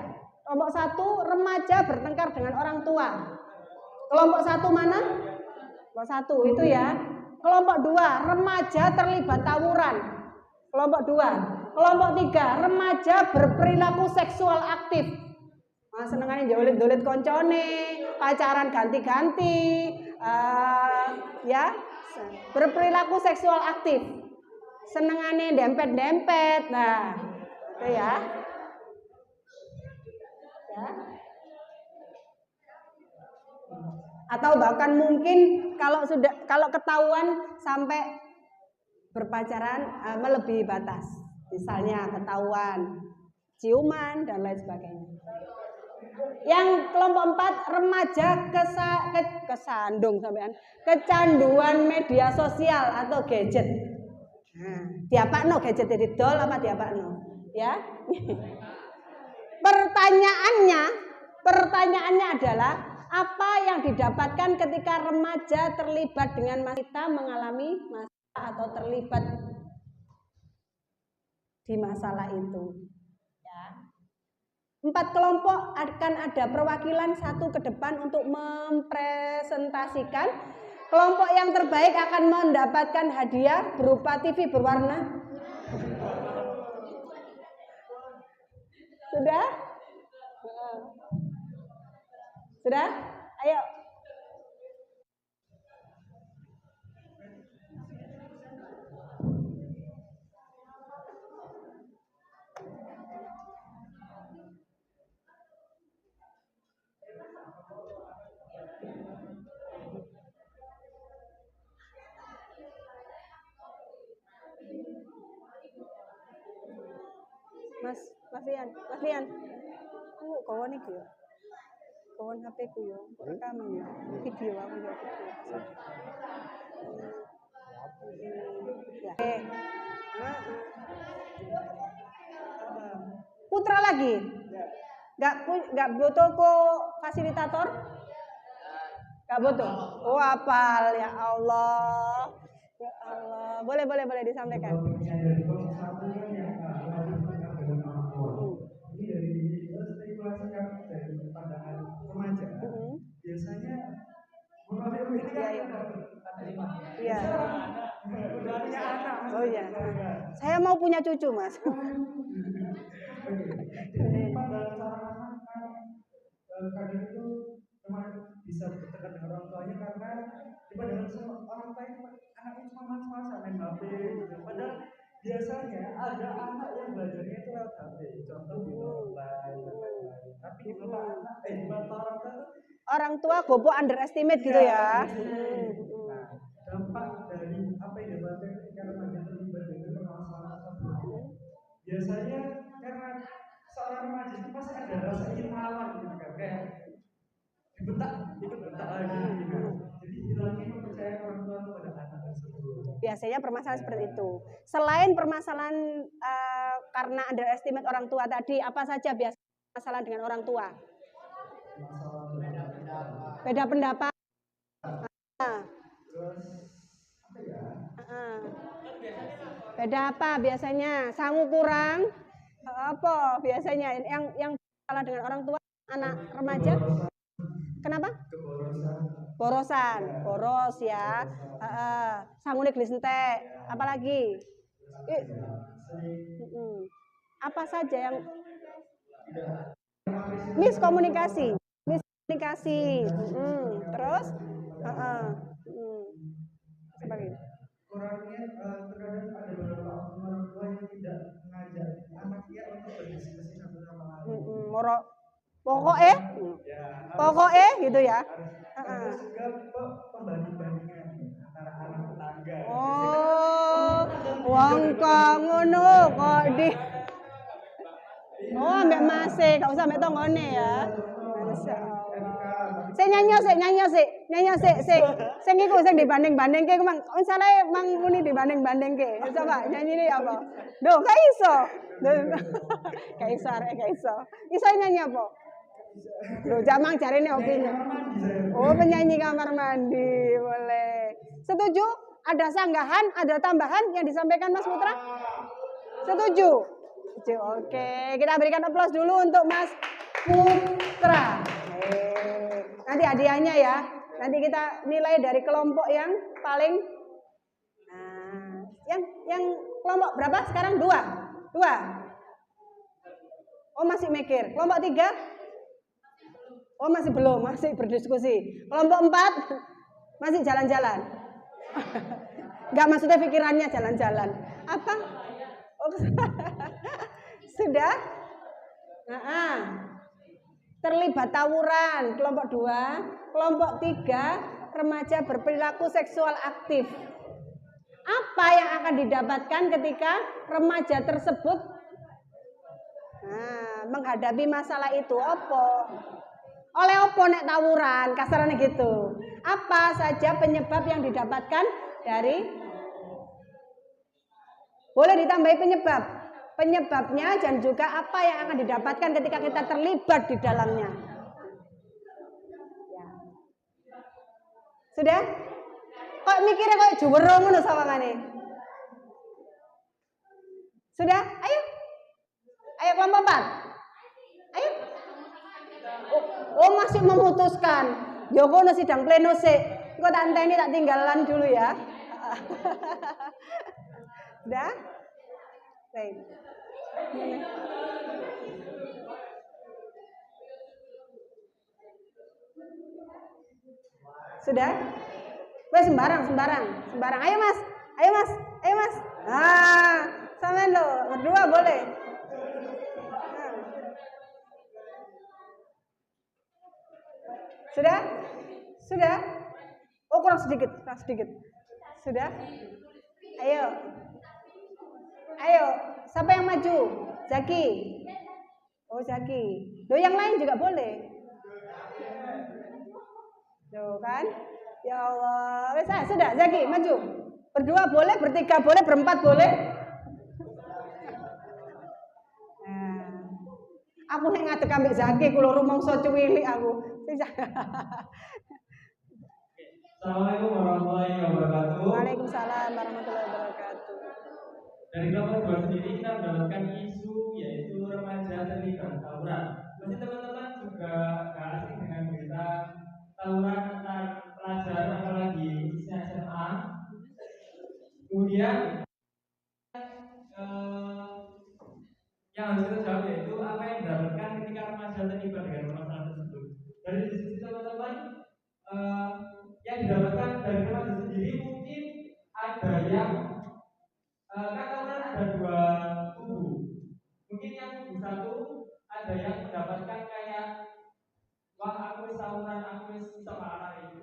Kelompok 1 remaja bertengkar dengan orang tua. Kelompok 1 mana? Kelompok 1 itu ya. Kelompok 2 remaja terlibat tawuran. Kelompok 2. Kelompok 3 remaja berperilaku seksual aktif. Senengane jolet-jolet koncone, pacaran ganti-ganti, ya, berperilaku seksual aktif, senengane dempet-dempet, nah, itu ya. Atau bahkan mungkin kalau ketahuan sampai berpacaran melebihi batas, misalnya ketahuan ciuman dan lain sebagainya. Yang kelompok 4, remaja kesandung sampean, kecanduan media sosial atau gadget. Nah, diapakno gadget jadi dol apa diapakno? Ya. Pertanyaannya adalah apa yang didapatkan ketika remaja terlibat dengan wanita mengalami masalah atau terlibat di masalah itu. Ya. 4 kelompok akan ada perwakilan satu ke depan untuk mempresentasikan. Kelompok yang terbaik akan mendapatkan hadiah berupa TV berwarna. Sudah? Sudah? Ayo. Mas Lian. Kawan iki ya. Kawan HP ku ya, rekam ya. Video aku ya video. Ya. Putra lagi? Enggak butuh fasilitator? Enggak butuh. Oh, hafal ya Allah. Ya Allah. Boleh disampaikan. Ini dari spekulasi kami dari pandangan remaja, biasanya ini kan iya. Udah punya anak. Oh iya. Saya mau punya cucu, Mas. Jadi pandangan seorang anak kadang itu memang bisa berdekat dengan orang tuanya karena di pandangan orang tua itu anaknya cuma masa-masa main HP gitu. Padahal biasanya ada anak yang belajarnya itu lewat HP, contoh di online, tapi di mata orang tua bobo underestimate gitu ya. Nah, dampak dari apa yang didapatkan ketika remaja terlibat dengan permasalahan tersebut, biasanya karena seorang remaja itu pasti ada rasa ingin melawan gitu kan, kayak ikut bentak lagi gitu. Jadi hilangnya kepercayaan orang tua kepada anak tersebut. Biasanya permasalahan seperti itu. Selain permasalahan karena underestimate orang tua tadi, apa saja biasa masalah dengan orang tua? Beda pendapat. Beda apa biasanya? Sangu kurang? Apa biasanya yang salah dengan orang tua anak remaja? Kenapa? Boros ya. Sangu neglis entek. Apalagi? Apa saja yang miskomunikasi? Terus? Sebagai Kurangnya terkadang ada beberapa orang tua yang tidak mengajak anaknya untuk berdiskusi satu sama lain. Pokoknya gitu ya. Terus juga pembanding-bandingan antara anak tetangga. Oh, wong kok ngono kok di. Oh, ambek Mase, gak usah ambek tonggone ya. Saya nyanyi sik. Sing iku sing dibanding-bandingke ku mang misale mang muni dibanding-bandingke. Coba nyanyi ini apa? Duh, gak iso. Gak iso. Iso nyanyi apa? Loh, jamang jarene opini. Oh, penyanyi kamar mandi, boleh. Setuju? Ada sanggahan, ada tambahan yang disampaikan Mas Putra? Setuju? Oke, kita berikan aplaus dulu untuk Mas Putra. Nanti hadiahnya ya. Nanti kita nilai dari kelompok yang paling. Nah, yang kelompok berapa sekarang? Dua. Oh, masih mikir. Kelompok 3? Oh masih belum, masih berdiskusi. Kelompok 4 masih jalan-jalan. Enggak, maksudnya pikirannya jalan-jalan. Apa? Oh, sudah? Nah, terlibat tawuran. Kelompok 2. Kelompok 3, remaja berperilaku seksual aktif. Apa yang akan didapatkan ketika remaja tersebut menghadapi masalah itu? Oleh opo nek tawuran, kasarannya gitu. Apa saja penyebab yang didapatkan dari? Boleh ditambahi penyebabnya dan juga apa yang akan didapatkan ketika kita terlibat di dalamnya. Ya. Sudah? Kok mikirnya kok juwero ngono sawangane? Sudah? Ayo. Ayo kelompok 4. Ayo. Oh masih memutuskan. Ya kono sidang pleno sik. Engko tak enteni tak tinggalan dulu ya. Sudah? Baik. Sudah? Wes sembarang. Ayo Mas. Sampean lo berdua boleh. Sudah? Oh kurang sedikit. Sudah? Ayo, siapa yang maju? Zaki. Oh Zaki. Loh yang lain juga boleh. Tuh kan? Ya Allah. Wes sudah Zaki maju. Berdua boleh, bertiga boleh, berempat boleh. Aku nek ngadeg ambek Zaki kula rumangsa cuwilik aku. Assalamualaikum warahmatullahi wabarakatuh. Waalaikumsalam warahmatullahi wabarakatuh. Dari kelompok 2 sendiri kita mendapatkan isu yaitu remaja terlibat tawuran. Pasti teman-teman juga gak asing dengan berita tawuran antar pelajar apalagi khususnya SMA. Kemudian yang harus kita jawab yaitu apa yang didapatkan ketika remaja terlibat dengan permasalahan tersebut. Dari diskusi teman-teman, yang didapatkan dari remaja sendiri mungkin ada yang kan tawuran ada 2 kubu. Mungkin yang kubu 1 ada yang mendapatkan kayak wah aku wis tawuran, aku wis iso itu.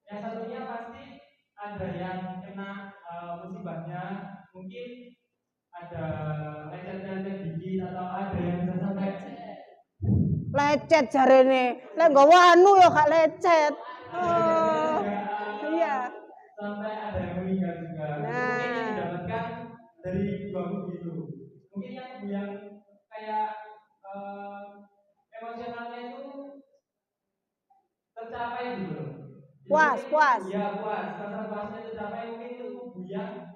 Yang satunya pasti ada yang kena musibahnya, mungkin ada lecet-lecet dikit atau ada yang bisa sampai lecet jarene. Lek nggawa anu ya gak lecet. Iya. Sampai ada yang meninggal juga. Mungkin yang didapatkan dari 2 kubu itu. Mungkin yang kayak emosionalnya itu tercapai gitu. Puas. Iya puas. Rasa puasnya tercapai mungkin itu kubu yang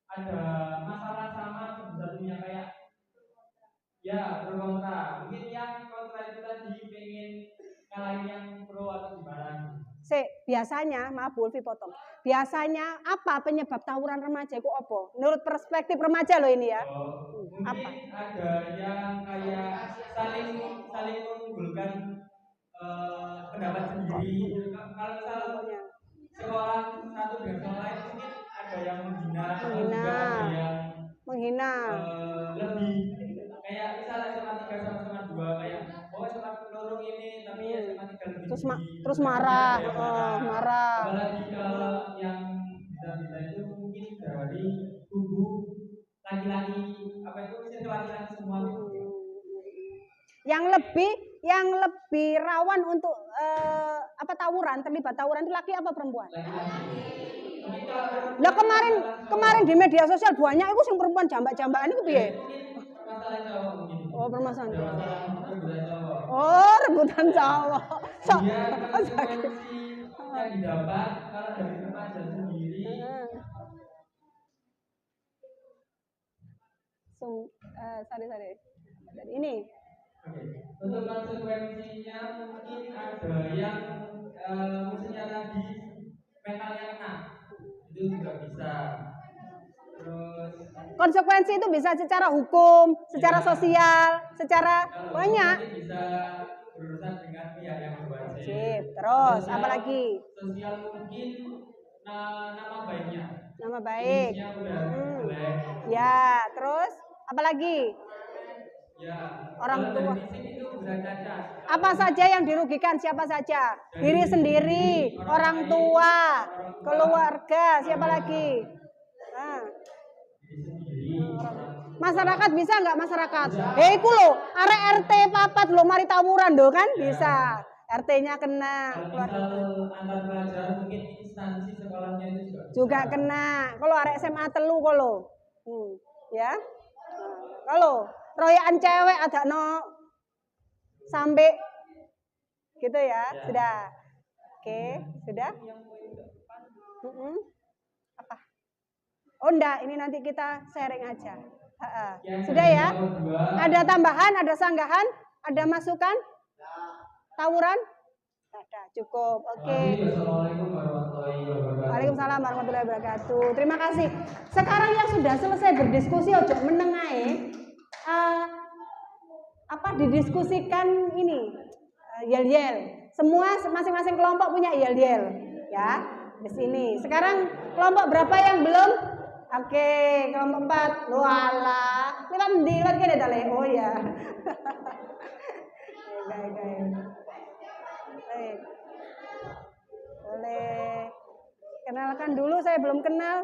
ada masalah sama kubu satunya kayak ya berkontra. Mungkin yang kontra itu tadi pengen ngalahin yang pro atau gimana? Biasanya, maaf Bu Ulfi potong. Biasanya apa penyebab tawuran remaja itu apa? Menurut perspektif remaja loh ini ya. Mungkin apa? Ada yang kayak saling mengunggulkan pendapat sendiri. Kalau misalnya sekolah satu dengan sekolah lain mungkin ada yang menghina. Lebih kayak misalnya SMA 3 sama SMA 2 kayak SMA lorong ini tapi SMA 3 lebih terus marah. Apalagi kalau yang bisa itu mungkin dari kubu laki-laki laki-laki semua. Yang lebih rawan untuk terlibat tawuran itu laki apa perempuan? Lah kemarin di media sosial banyak itu yang perempuan jambak-jambakan itu piye? Oh, permasalahan cowok. Oh, rebutan cowok. Yang didapat kalau dari remaja sendiri. Sorry. Dan ini. Untuk konsekuensinya mungkin ada yang maksudnya tadi mentalnya kena. Itu juga bisa. Terus konsekuensi itu bisa secara hukum, secara sosial, secara banyak. Bisa berurusan dengan pihak yang berwajib. Sip. Terus Sosial- apa lagi? Sosial mungkin nama baiknya. Nama baik. Image-nya udah jelek. Ya, terus apa lagi? Ya. Orang kalau tua. dari fisik itu bisa cacat. Apa saja yang dirugikan? Siapa saja? Diri sendiri, orang tua, keluarga, siapa lagi? Nah. Diri sendiri. Masyarakat bisa nggak masyarakat? Iku lo, arek RT papat lo mari tawuran do kan bisa. RT-nya kena, Kalau keluarga misal antar pelajaran mungkin instansi sekolahnya itu juga kena. Kalau arek SMA telu kalau, ya. Nah, kalau royaan cewek ada no sampai gitu ya, sudah. Oke, sudah. Apa? Oh enggak, ini nanti kita sharing aja. Sudah ya? Ada tambahan, ada sanggahan, ada masukan? Tawuran? Ada, cukup. Oke. Assalamualaikum warahmatullahi wabarakatuh. Waalaikumsalam warahmatullahi wabarakatuh. Terima kasih. Sekarang yang sudah selesai berdiskusi ojo menengahi apa didiskusikan ini yel-yel. Semua masing-masing kelompok punya yel-yel ya. Di sini. Sekarang kelompok berapa yang belum? Oke, kelompok 4. Loh alah. Lewat ndi? Lewat kene ta le? Oh ya. Baik. Boleh. Kenalkan dulu, saya belum kenal.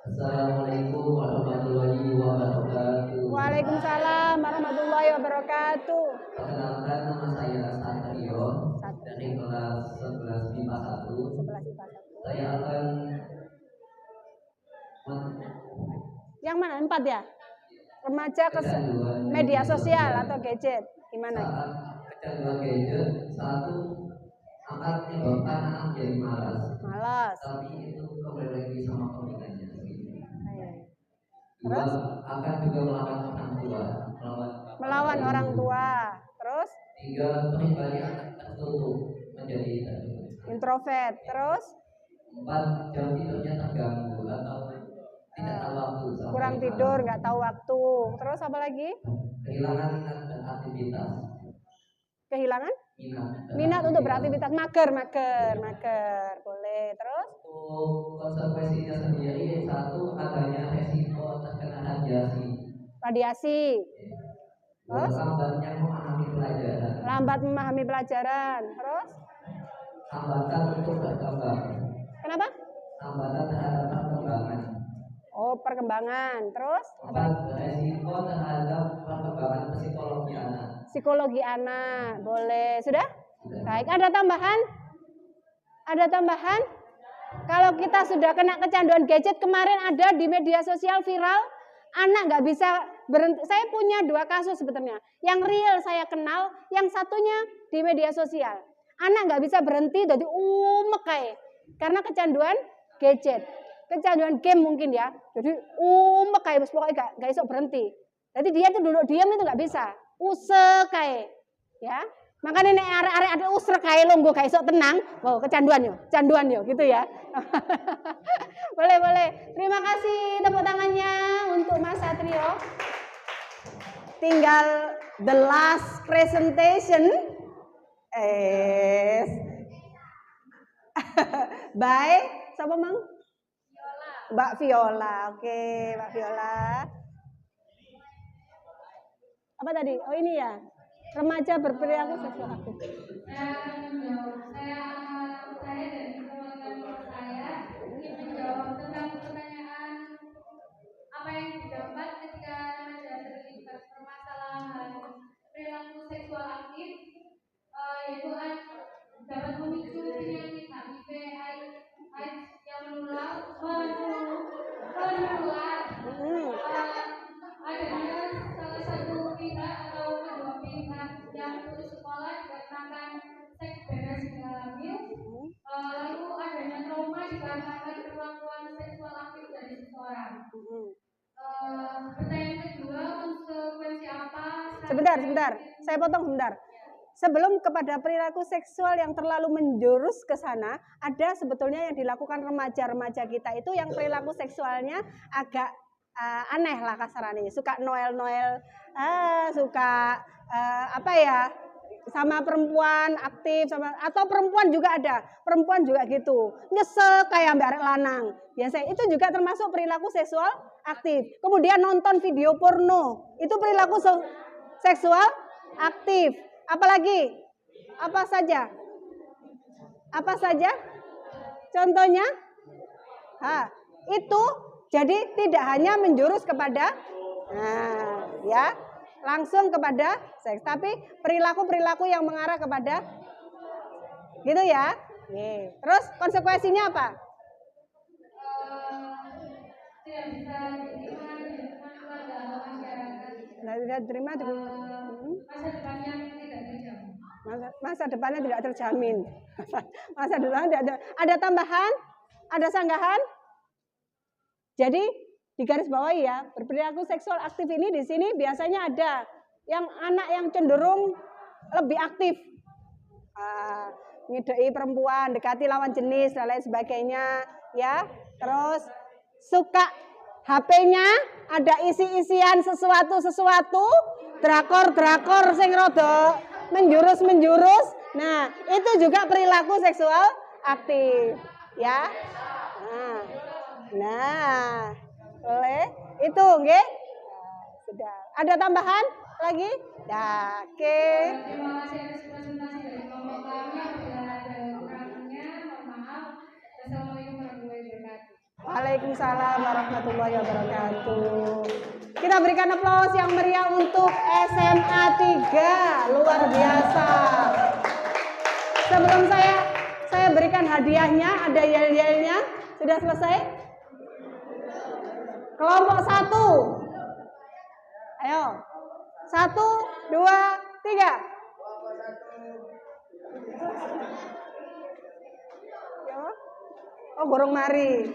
Assalamualaikum warahmatullahi wabarakatuh. Waalaikumsalam warahmatullahi wabarakatuh. Perkenalkan, nama saya Satrio dari kelas 11 MIPA 1. 11 IPA 1. Saya akan Yang mana? 4 ya? Remaja ke media sosial atau gadget? Gimana? Saat kecanduan gadget, satu akan menyebabkan anak menjadi malas. Malas. Tapi itu kembali lagi sama pembinanya. Dua, Terus? akan juga melawan orang tua. Melawan orang tua. Terus? Tiga, pribadi akan tertutup menjadi Introvert. Terus? Empat, jam tidurnya terganggu atau tidak tahu waktu. Kurang tidur, nggak tahu waktu. Terus apa lagi? Kehilangan minat dan aktivitas. Kehilangan? Minat. Minat untuk beraktivitas. Mager. Boleh. Terus? Untuk konsekuensinya sendiri, satu, adanya resiko terkena Radiasi. Terus? Lambatnya memahami pelajaran. Lambat memahami pelajaran. Terus? Hambatan untuk berkembang. Kenapa? Hambatan terhadap perkembangan. Oh, perkembangan. Terus? Empat, resiko terhadap perkembangan psikologi anak. Psikologi anak. Boleh. Sudah? Baik. Ada tambahan? Ada tambahan? Kalau kita sudah kena kecanduan gadget, kemarin ada di media sosial viral, anak nggak bisa berhenti. Saya punya 2 kasus sebenarnya. Yang real saya kenal, yang satunya di media sosial. Anak nggak bisa berhenti, jadi umek kayak karena kecanduan gadget, kecanduan game mungkin ya. Jadi umek kayak pokoknya nggak bisa berhenti. Jadi dia tuh duduk diam itu nggak bisa, usek kayak, ya. Makanya nek arek-arek ada usrek kae longgo gak iso tenang, wow canduan yo gitu ya. Boleh. Terima kasih tepuk tangannya untuk Mas Satrio. Tinggal the last presentation. Bye. Siapa Mang? Mbak Viola. Oke, Mbak Viola. Apa tadi? Oh ini ya. Remaja berperilaku seksual aktif. Saya dan teman-teman saya ingin menjawab tentang pertanyaan apa yang didapat ketika remaja terlibat permasalahan perilaku seksual aktif, yaitu dapat memicu penyakit HIV, AIDS yang menular. Adanya salah satu pihak atau kedua pihak yang putus sekolah dikarenakan seks bebas hingga hamil, lalu adanya trauma dikarenakan perlakuan seksual aktif dari seseorang. Pertanyaan kedua, konsekuensi apa? Sebentar, saya potong sebentar. Sebelum kepada perilaku seksual yang terlalu menjurus ke sana, ada sebetulnya yang dilakukan remaja-remaja kita itu yang perilaku seksualnya agak aneh lah kasarannya, suka noel, suka apa ya, sama perempuan aktif sama, atau perempuan juga ada, perempuan juga gitu nyesel kayak mbak arek lanang biasanya, itu juga termasuk perilaku seksual aktif. Kemudian nonton video porno itu perilaku seksual aktif. Apalagi apa saja contohnya, itu jadi tidak hanya menjurus kepada ya langsung kepada seks, tapi perilaku-perilaku yang mengarah kepada gitu ya. Terus konsekuensinya apa? Tidak bisa diterima di lingkungan keluarga atau masyarakat. Tidak diterima di Masa depannya tidak terjamin. Masa depannya tidak terjamin. Masa depannya tidak terjamin. Ada tambahan? Ada sanggahan? Jadi di garis bawah ya, berperilaku seksual aktif ini di sini biasanya ada yang anak yang cenderung lebih aktif, ngidei perempuan, dekati lawan jenis dan lain sebagainya, ya. Terus suka HP-nya ada isi-isian sesuatu, drakor sing rada menjurus. Nah, itu juga perilaku seksual aktif, ya. Nah, boleh itu nggih. Sudah. Ada tambahan lagi? Ya, oke. Terima kasih atas presentasi dari kelompok kami. Bila ada kurangnya, mohon maaf. Assalamualaikum warahmatullahi wabarakatuh. Waalaikumsalam warahmatullahi wabarakatuh. Kita berikan aplaus yang meriah untuk SMA 3. Luar biasa. Sebelum saya berikan hadiahnya, ada yel-yelnya. Sudah selesai? Kelompok 1. Ayo. 1, 2, 3. Oh, gorong mari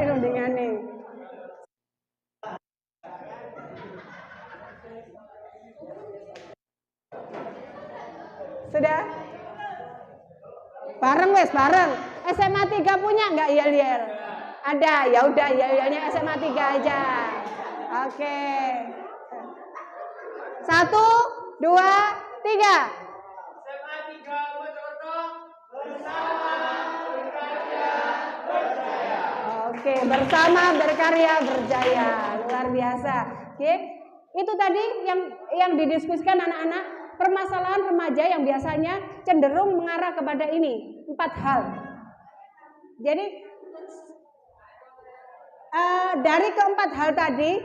rundingane. Sudah? Bareng. SMA 3 punya enggak yel-yel? Ada, ya udah yel-yelnya SMA 3 aja. Oke. 1, 2, 3. SMA 3 Mojokerto bersama berkarya berjaya. Oke, bersama berkarya berjaya. Luar biasa. Oke. Itu tadi yang didiskusikan anak-anak, permasalahan remaja yang biasanya cenderung mengarah kepada ini, 4 hal. Jadi dari keempat hal tadi,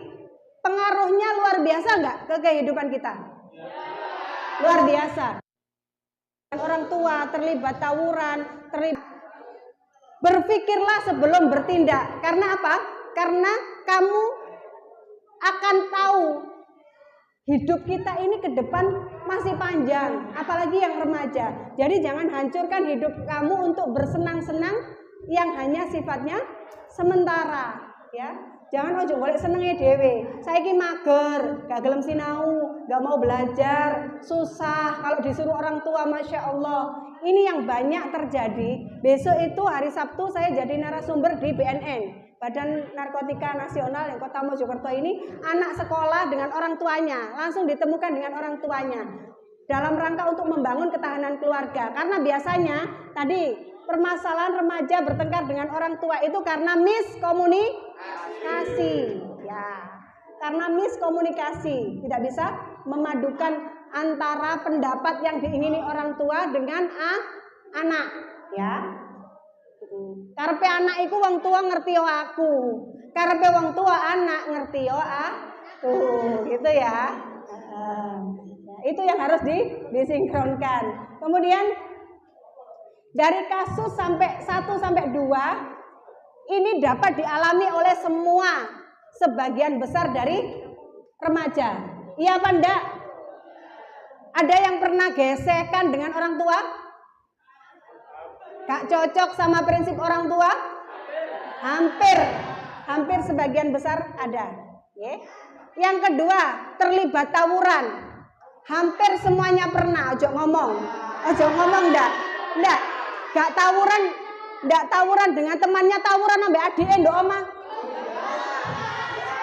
pengaruhnya luar biasa nggak ke kehidupan kita? Luar biasa. Orang tua terlibat tawuran, berpikirlah sebelum bertindak. Karena apa? Karena kamu akan tahu hidup kita ini ke depan masih panjang, apalagi yang remaja. Jadi jangan hancurkan hidup kamu untuk bersenang-senang yang hanya sifatnya sementara, ya. Jangan ojo golek senenge dhewe. Saiki mager, gak gelem sinau, gak mau belajar, susah kalau disuruh orang tua, Masya Allah. Ini yang banyak terjadi. Besok itu hari Sabtu saya jadi narasumber di BNN, Badan Narkotika Nasional yang Kota Mojokerto ini. Anak sekolah dengan orang tuanya, langsung ditemukan dengan orang tuanya. Dalam rangka untuk membangun ketahanan keluarga. Karena biasanya tadi permasalahan remaja bertengkar dengan orang tua itu karena miskomunikasi, ya. Karena miskomunikasi, tidak bisa memadukan antara pendapat yang diingini orang tua dengan anak, ya. Karepe anak iku wong tua ngerti yo aku, karepe wong tua anak ngerti yo aku, gitu ya. Itu yang harus disinkronkan. Kemudian dari kasus 1 sampai 2 ini dapat dialami oleh semua sebagian besar dari remaja. Iya apa enggak? Ada yang pernah gesekan dengan orang tua? Gak cocok sama prinsip orang tua? Hampir sebagian besar ada. Yang kedua, terlibat tawuran. Hampir semuanya pernah. Ojo ngomong enggak. Gak tawuran dengan temannya, tawuran ambek adike ndok omah.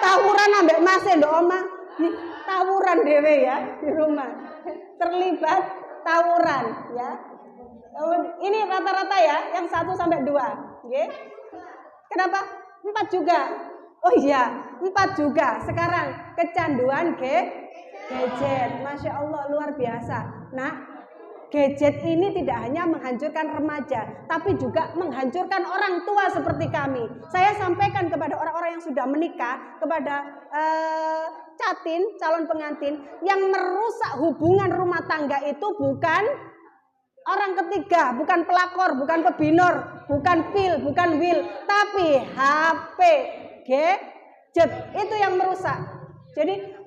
Tawuran ambek mase ndok omah. Tawuran dhewe ya di rumah. terlibat tawuran ya. Ini rata-rata ya, yang 1 sampai 2. Nggih. Kenapa? 4 juga. Oh iya, 4 juga. Sekarang kecanduan gadget. Masya Allah, luar biasa. Nah, gadget ini tidak hanya menghancurkan remaja, tapi juga menghancurkan orang tua seperti kami. Saya sampaikan kepada orang-orang yang sudah menikah, kepada catin, calon pengantin, yang merusak hubungan rumah tangga itu bukan orang ketiga, bukan pelakor, bukan pebinor, bukan pil, bukan will, tapi HP, gadget itu yang merusak. Jadi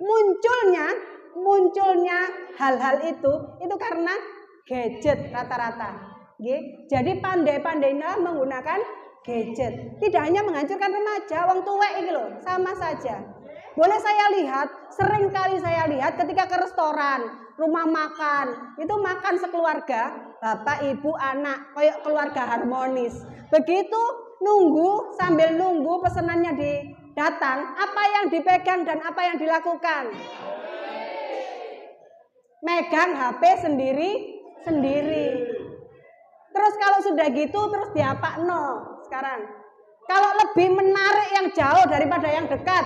munculnya hal-hal itu karena gadget rata-rata. Jadi pandai-pandainya menggunakan gadget. Tidak hanya menghancurkan remaja, wong tuwek iki lho, sama saja. Boleh saya lihat, sering kali saya lihat ketika ke restoran, rumah makan, itu makan sekeluarga, bapak, ibu, anak, kayak keluarga harmonis. Begitu sambil nunggu pesenannya datang, apa yang dipegang dan apa yang dilakukan? Megang HP sendiri. Terus kalau sudah gitu terus diapakno sekarang? Kalau lebih menarik yang jauh daripada yang dekat,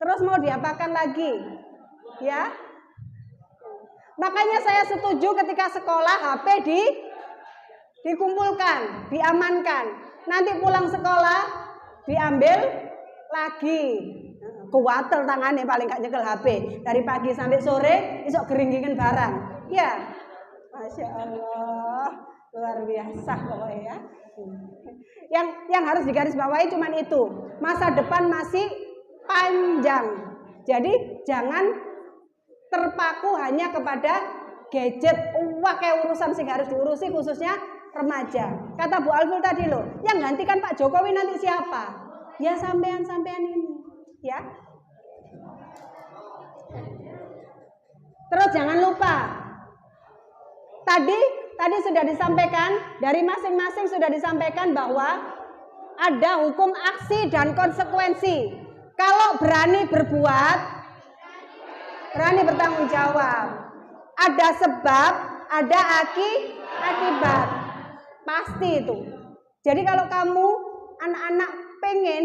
terus mau diapakan lagi? Ya. Makanya saya setuju ketika sekolah HP dikumpulkan, diamankan. Nanti pulang sekolah diambil lagi. Kuwatel tangannya paling gak nyekel HP. Dari pagi sampai sore isok geringgingan barang. Ya. Masya Allah. Luar biasa pokoknya ya. Yang harus digarisbawahi cuman itu. Masa depan masih panjang. Jadi jangan terpaku hanya kepada gadget. Kayak urusan sih harus diurusi khususnya remaja. Kata Bu Alful tadi loh, yang gantikan Pak Jokowi nanti siapa? Ya sampean-sampean ini. Ya. Terus jangan lupa. Tadi sudah disampaikan, dari masing-masing sudah disampaikan bahwa ada hukum aksi dan konsekuensi. Kalau berani berbuat, berani bertanggung jawab. Ada sebab, ada akibat. Pasti itu. Jadi kalau kamu anak-anak pengen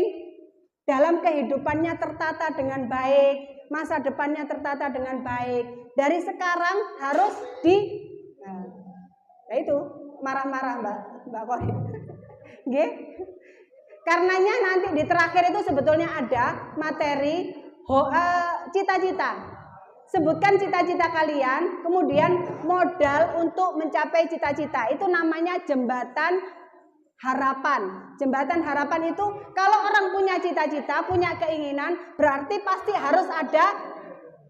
dalam kehidupannya tertata dengan baik, masa depannya tertata dengan baik, dari sekarang harus ya itu marah-marah Mbak Kori. Nggih. Karenanya nanti di terakhir itu sebetulnya ada materi cita-cita. Sebutkan cita-cita kalian, kemudian modal untuk mencapai cita-cita. Itu namanya jembatan harapan. Jembatan harapan itu kalau orang punya cita-cita, punya keinginan, berarti pasti harus ada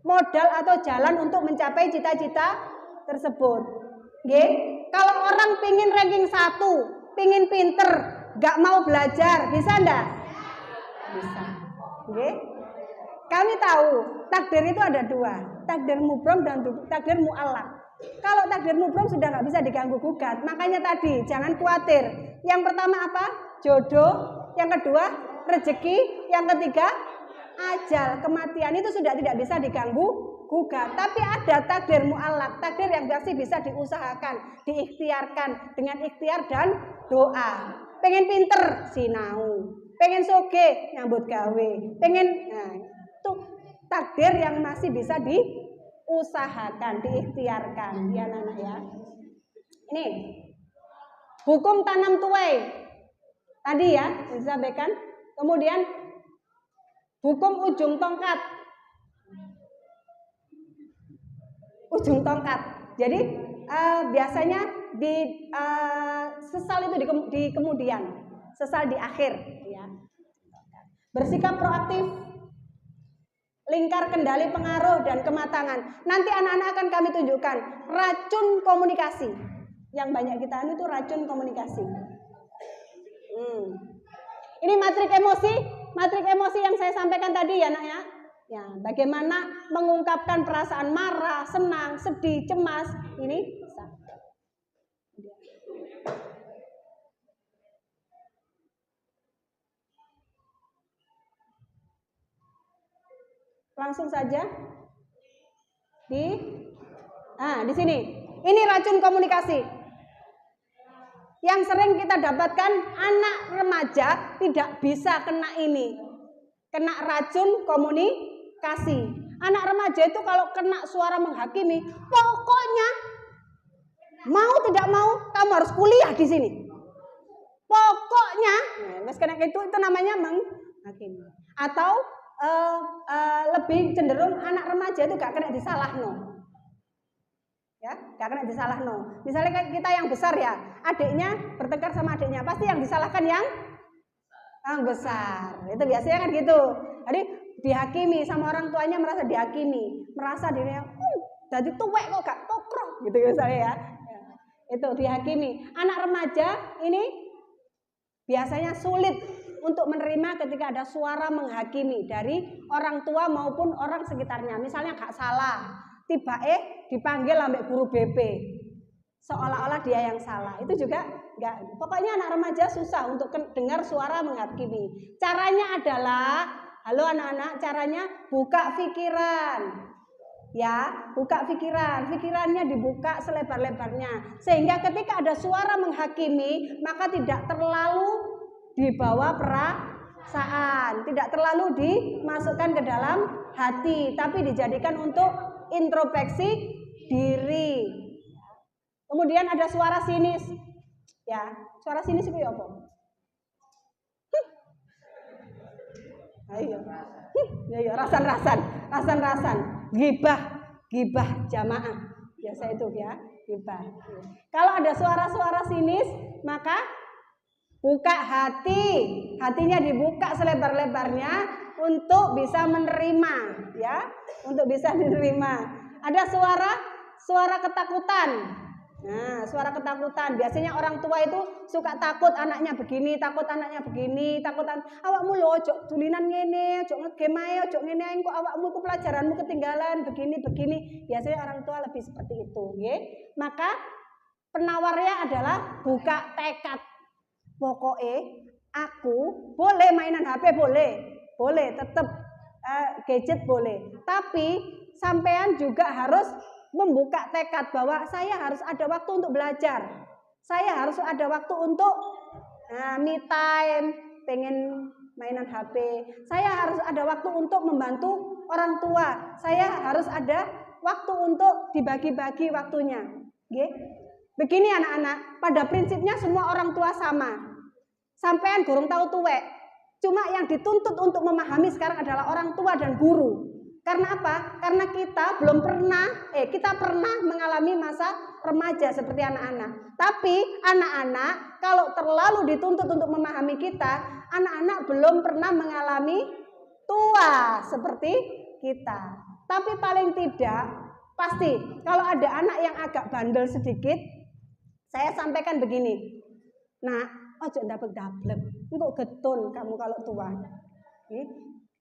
modal atau jalan untuk mencapai cita-cita tersebut. Nggih. Kalau orang pingin ranking 1, pingin pinter, gak mau belajar, bisa enggak? Bisa. Nggih. Kami tahu takdir itu ada 2, takdir mubrom dan takdir mu'allaq. Kalau takdir mubrom sudah nggak bisa diganggu gugat, makanya tadi jangan khawatir. Yang pertama apa? Jodoh. Yang kedua rezeki. Yang ketiga ajal, kematian. Itu sudah tidak bisa diganggu gugat. Tapi ada takdir mu'allaq, takdir yang masih bisa diusahakan, diikhtiarkan dengan ikhtiar dan doa. Pengen pinter sinau, pengen soge nyambut gawe, pengen itu takdir yang masih bisa diusahakan, diikhtiarkan, ya anak ya. Ini hukum tanam tuai tadi ya disampaikan. Kemudian hukum ujung tongkat. Ujung tongkat. Jadi biasanya sesal itu di kemudian, sesal di akhir. Ya. Bersikap proaktif. Lingkar kendali pengaruh dan kematangan. Nanti anak-anak akan kami tunjukkan racun komunikasi. Yang banyak kita itu racun komunikasi. Ini matrik emosi yang saya sampaikan tadi ya nak ya. Ya, bagaimana mengungkapkan perasaan marah, senang, sedih, cemas. Ini bisa. Langsung saja Nah, di sini. Ini racun komunikasi. Yang sering kita dapatkan anak remaja tidak bisa kena ini. Kena racun komunikasi. Anak remaja itu kalau kena suara menghakimi, pokoknya mau tidak mau kamu harus kuliah di sini. Pokoknya, nah, karena itu namanya menghakimi. Atau lebih cenderung anak remaja itu gak kena disalahno. Ya, gak kena disalahno. Misalnya kita yang besar ya, adiknya bertengkar sama adiknya, pasti yang disalahkan yang besar. Itu biasanya kan gitu. Jadi dihakimi sama orang tuanya, merasa dihakimi, merasa dirinya jadi tuwek kok gak pokrok gitu misalnya ya. Itu dihakimi. Anak remaja ini biasanya sulit untuk menerima ketika ada suara menghakimi dari orang tua maupun orang sekitarnya. Misalnya gak salah, tiba dipanggil ambek guru BP, seolah-olah dia yang salah. Itu juga enggak. Pokoknya anak remaja susah untuk dengar suara menghakimi. Caranya adalah, halo anak-anak, caranya buka pikiran. Ya, buka pikiran. Pikirannya dibuka selebar-lebarnya. Sehingga ketika ada suara menghakimi, maka tidak terlalu dibawa perasaan, tidak terlalu dimasukkan ke dalam hati, tapi dijadikan untuk introspeksi diri. Kemudian ada suara sinis. Ya, suara sinis itu apa? Ayo. Ya, rasan-rasan. Gibah jamaah. Biasa itu ya, gibah. Kalau ada suara-suara sinis, maka buka hati. Hatinya dibuka selebar-lebarnya untuk bisa menerima, ya, untuk bisa menerima. Ada suara ketakutan. Nah, suara ketakutan. Biasanya orang tua itu suka takut anaknya begini, takut awakmu lho ojo tulinan ngene, ojo ngegame ae, ojo ngene ae, kok awakmu ku pelajaranmu ketinggalan begini. Biasanya orang tua lebih seperti itu, nggih. Maka penawarnya adalah buka tekad. Pokoknya aku boleh mainan HP, boleh tetap gadget boleh, tapi sampean juga harus membuka tekad bahwa saya harus ada waktu untuk belajar, saya harus ada waktu untuk me time, pengen mainan HP, saya harus ada waktu untuk membantu orang tua, saya harus ada waktu untuk dibagi-bagi waktunya. Oke? Begini anak-anak, pada prinsipnya semua orang tua sama. Sampean gurung tahu tuwek. Cuma yang dituntut untuk memahami sekarang adalah orang tua dan guru. Karena apa? Karena kita belum pernah, kita pernah mengalami masa remaja seperti anak-anak. Tapi anak-anak kalau terlalu dituntut untuk memahami kita, anak-anak belum pernah mengalami tua seperti kita. Tapi paling tidak, pasti kalau ada anak yang agak bandel sedikit, saya sampaikan begini. Nah, ojo ndablek-ndablek, engko getun kamu kalau tua.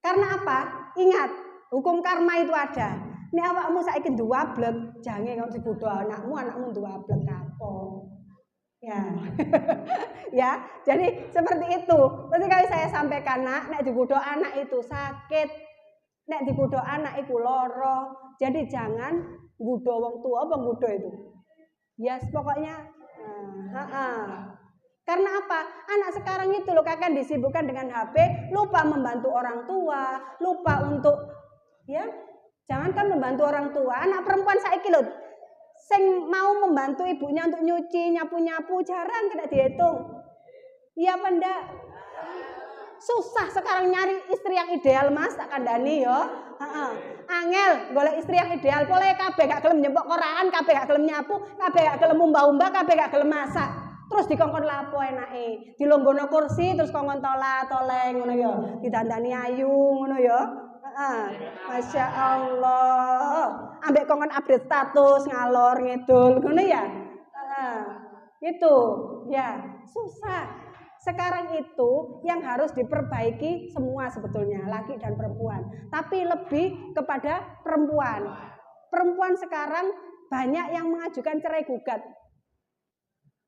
Karena apa? Ingat, hukum karma itu ada. Nek awakmu saiki ndablek, jange kok digodho anakmu ndablek kapok. Ya. Ya, jadi seperti itu. Pasti kali saya sampaikan, nek digodho anak itu sakit. Nek digodho anak itu loro. Jadi jangan nggodho wong tua apa nggodho itu. Ya, pokoknya karena apa? Anak sekarang itu loh akan disibukkan dengan HP, lupa membantu orang tua, lupa untuk jangankan membantu orang tua, anak perempuan saiki lho sing mau membantu ibunya untuk nyuci, nyapu-nyapu jarang kena dihitung. Iya apa ndak? Susah sekarang nyari istri yang ideal, Mas, tak kandhani yo. Angel golek istri yang ideal, pole kabeh gak gelem nyempok koran, kabeh gak gelem nyapu, kabeh gak gelem umbah-umbah, kabeh gak gelem masak. Terus dikongkon lapo enake, dilonggono kursi terus kongkon toleng ngono ya, didandani ayu ngono ya. Masya Allah. Ambek kongkon update status ngalor ngidul ngono ya. Itu ya susah. Sekarang itu yang harus diperbaiki semua sebetulnya, laki dan perempuan. Tapi lebih kepada perempuan. Perempuan sekarang banyak yang mengajukan cerai gugat.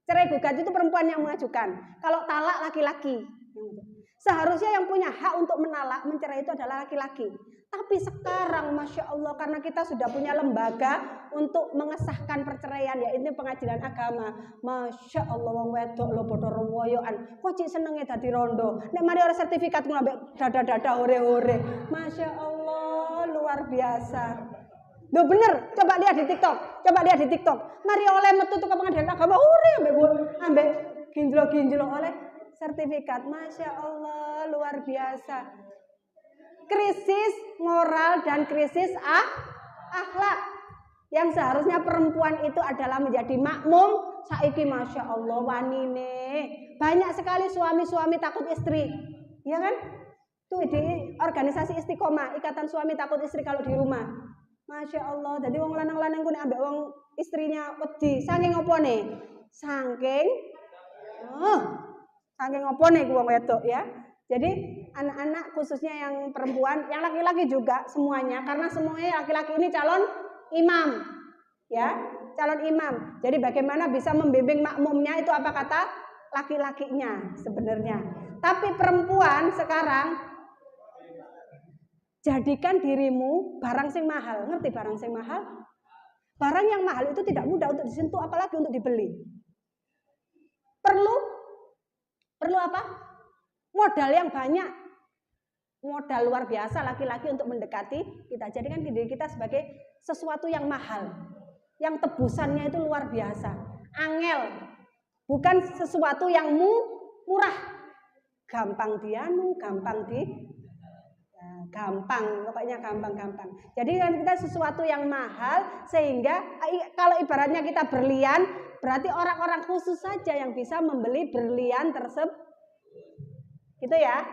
Cerai gugat itu perempuan yang mengajukan. Kalau talak laki-laki. Seharusnya yang punya hak untuk menalak, mencerai itu adalah laki-laki. Tapi sekarang Masya Allah, karena kita sudah punya lembaga untuk mengesahkan perceraian, yaitu pengadilan agama. Masya Allah, wong wedok lo bodoh rewoyoan. Kok cik senengnya tadi rondo. Nek mari ora sertifikat ngambil dada-dada hore-hore. Masya Allah, luar biasa. Loh bener, coba lihat di TikTok. Mari oleh metu ke pengadilan agama, hore ambek ginjlo-ginjlo oleh sertifikat. Masya Allah, luar biasa. Krisis moral dan krisis akhlak. Yang seharusnya perempuan itu adalah menjadi makmum. Saiki Masya Allah wanine. Banyak sekali suami-suami takut istri. Ya kan? Tuh di organisasi Istiqomah, ikatan suami takut istri kalau di rumah. Masya Allah. Jadi wong lanang-lanang kuwi ambek wong istrinya wedi. Saking opone? Saking opone ku wong wedok ya. Jadi anak-anak khususnya yang perempuan, yang laki-laki juga semuanya, karena semuanya laki-laki ini calon imam, ya, calon imam. Jadi bagaimana bisa membimbing makmumnya itu apa kata laki-lakinya sebenarnya. Tapi perempuan sekarang jadikan dirimu barang sing mahal. Ngerti barang sing mahal? Barang yang mahal itu tidak mudah untuk disentuh, apalagi untuk dibeli. Perlu apa? Modal yang banyak, modal luar biasa laki-laki untuk mendekati kita. Jadikan diri kita sebagai sesuatu yang mahal, yang tebusannya itu luar biasa, angel, bukan sesuatu yang murah, gampang dianu, pokoknya gampang. Jadi kan kita sesuatu yang mahal, sehingga kalau ibaratnya kita berlian, berarti orang-orang khusus saja yang bisa membeli berlian tersebut. Gitu ya.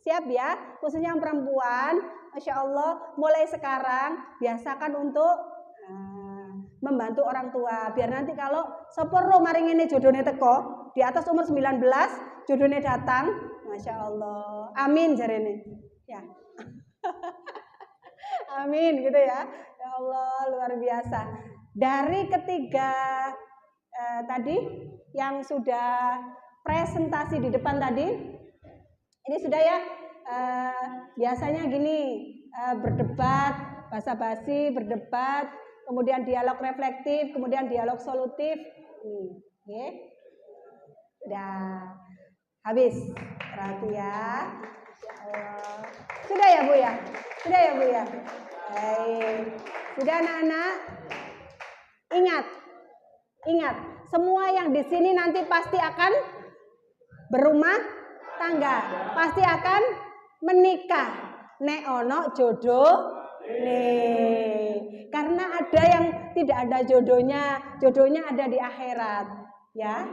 Siap ya, khususnya yang perempuan, Masya Allah, mulai sekarang biasakan untuk membantu orang tua. Biar nanti kalau soporo maring ini jodohnya teko, di atas umur 19, jodohnya datang, Masya Allah. Amin jarene. Ya. Amin gitu ya. Ya Allah, luar biasa. Dari ketiga tadi yang sudah presentasi di depan tadi, ini sudah ya, biasanya gini, berdebat, basa-basi, berdebat, kemudian dialog reflektif, kemudian dialog solutif. Oke. Sudah habis, berarti ya. Insya Allah. Sudah ya Bu ya? Baik. Sudah anak-anak? Ingat, semua yang di sini nanti pasti akan berumah tangga, pasti akan menikah. Nek ono jodoh nih. Karena ada yang tidak ada jodohnya ada di akhirat, ya.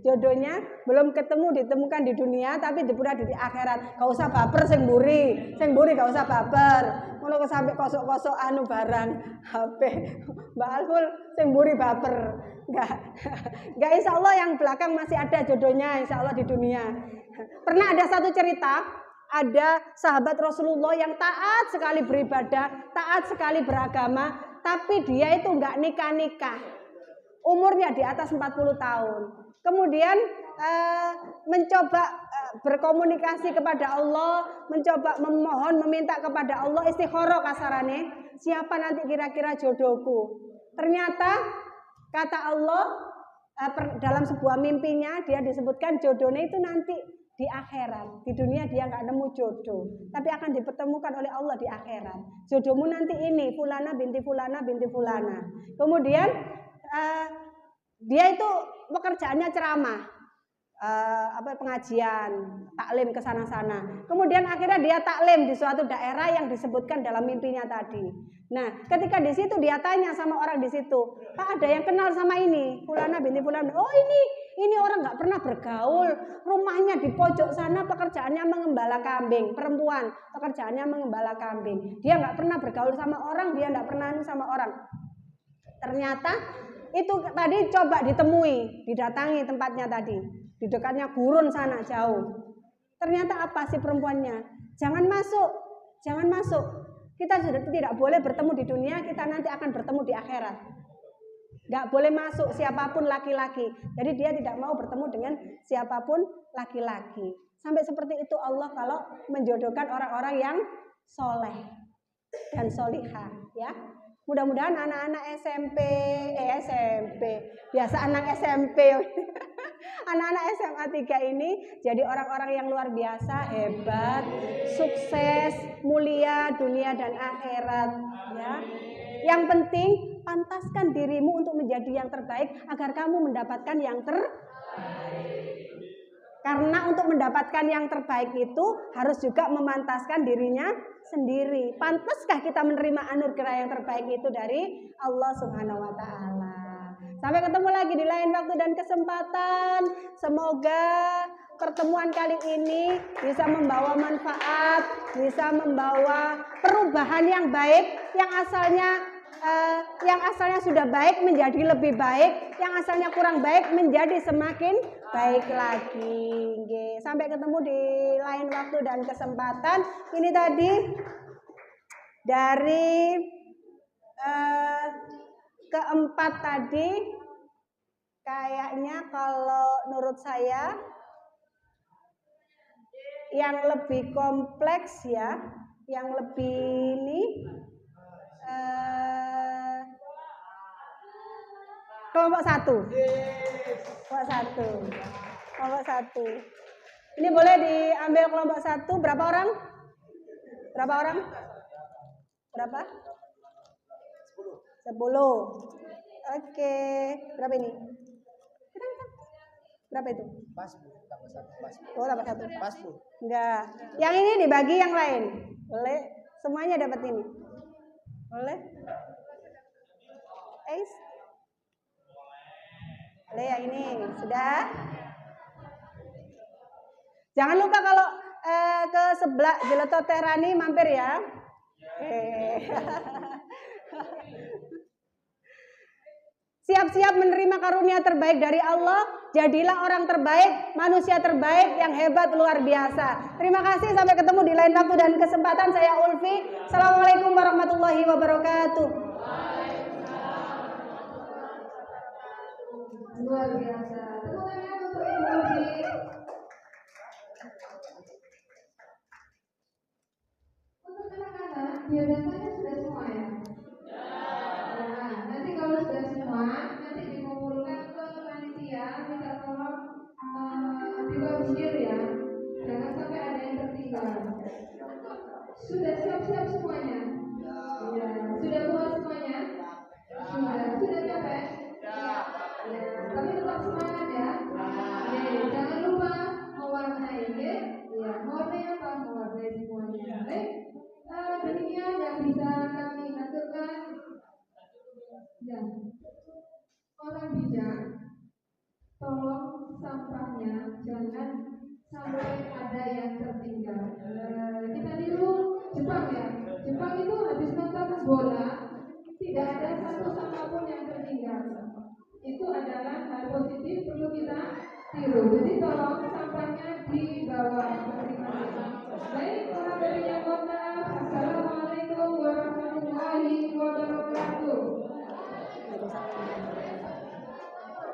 Jodohnya belum ketemu, ditemukan di dunia, tapi dipura di akhirat. Gak usah baper sing mburi gak usah baper. Ngono kok sampai kosok-kosok anu barang HP. Mbak Alful sing mburi baper. Enggak, insya Allah yang belakang masih ada jodohnya, insya Allah di dunia. Pernah ada satu cerita, ada sahabat Rasulullah yang taat sekali beribadah, taat sekali beragama, tapi dia itu enggak nikah. Umurnya di atas 40 tahun. Kemudian mencoba berkomunikasi kepada Allah, mencoba memohon, meminta kepada Allah, istikharah kasarane, siapa nanti kira-kira jodohku. Ternyata kata Allah dalam sebuah mimpinya, dia disebutkan jodohnya itu nanti di akhirat. Di dunia dia nggak nemu jodoh, tapi akan dipertemukan oleh Allah di akhirat. Jodohmu nanti ini, fulana binti fulana binti fulana. Kemudian dia itu pekerjaannya ceramah, pengajian, taklim ke sana-sana. Kemudian akhirnya dia taklim di suatu daerah yang disebutkan dalam mimpinya tadi. Nah, ketika di situ dia tanya sama orang di situ, Pak, ada yang kenal sama ini, fulana binti fulana. Oh ini orang nggak pernah bergaul, rumahnya di pojok sana, pekerjaannya mengembala kambing, perempuan, pekerjaannya mengembala kambing. Dia nggak pernah bergaul sama orang, dia nggak pernah sama orang. Ternyata itu tadi coba ditemui, didatangi tempatnya tadi, di dekatnya gurun sana jauh. Ternyata apa sih perempuannya? Jangan masuk. Kita sudah tidak boleh bertemu di dunia, kita nanti akan bertemu di akhirat. Gak boleh masuk siapapun laki-laki. Jadi dia tidak mau bertemu dengan siapapun laki-laki. Sampai seperti itu Allah kalau menjodohkan orang-orang yang soleh dan solihah, ya. Mudah-mudahan anak-anak SMP, biasa anak SMP, anak-anak SMA 3 ini jadi orang-orang yang luar biasa, hebat, sukses, mulia dunia dan akhirat, ya. Yang penting pantaskan dirimu untuk menjadi yang terbaik agar kamu mendapatkan yang terbaik. Karena untuk mendapatkan yang terbaik itu harus juga memantaskan dirinya sendiri. Pantaskah kita menerima anugerah yang terbaik itu dari Allah Subhanahu wa taala? Sampai ketemu lagi di lain waktu dan kesempatan. Semoga pertemuan kali ini bisa membawa manfaat, bisa membawa perubahan yang baik, yang asalnya sudah baik menjadi lebih baik, yang asalnya kurang baik menjadi semakin baik lagi. Sampai ketemu di lain waktu dan kesempatan. Ini tadi dari keempat tadi, kayaknya kalau menurut saya yang lebih kompleks, ya, yang lebih ini kelompok satu. Ini boleh diambil kelompok satu. Berapa orang? Berapa? 10. Oke. Berapa ini? Berapa itu? Pas, tambah 1, pas. Oh, tambah 1. Pas, Bu. Enggak. Yang ini dibagi yang lain. Boleh? Semuanya dapat ini. Boleh? Boleh yang ini. Sudah? Jangan lupa kalau ke sebelah Jeletot Tehrani mampir ya. Siap-siap menerima karunia terbaik dari Allah. Jadilah orang terbaik, manusia terbaik yang hebat luar biasa. Terima kasih, sampai ketemu di lain waktu dan kesempatan. Saya Ulfi. Assalamualaikum warahmatullahi wabarakatuh. Luar biasa. Tepuk tangan untuk Ibu Ulfi. Untuk anak-anak, biodatanya sudah semua ya? Nah, nanti kalau sudah semua, nanti dikumpulkan ke panitia, minta tolong diwabsir ya. Jangan sampai ada yang tertinggal. Sudah siap-siap semuanya? Ya. Sudah puas semuanya? Sudah capek? Ya, tapi tetap semangat ya. Jangan lupa mewarnai ya. Ya, mewarnai apa? Mewarnai semuanya. Baik. Demikian yang bisa kami aturkan. Ya. Orang bijak, tolong sampahnya jangan sampai ada yang tertinggal. Kita niru Jepang ya. Jepang itu habis nonton bola tidak ada satu sampah pun yang tertinggal. Itu adalah hal positif perlu kita tiru. Jadi tolong sampahnya dibawa masing-masing. Baik.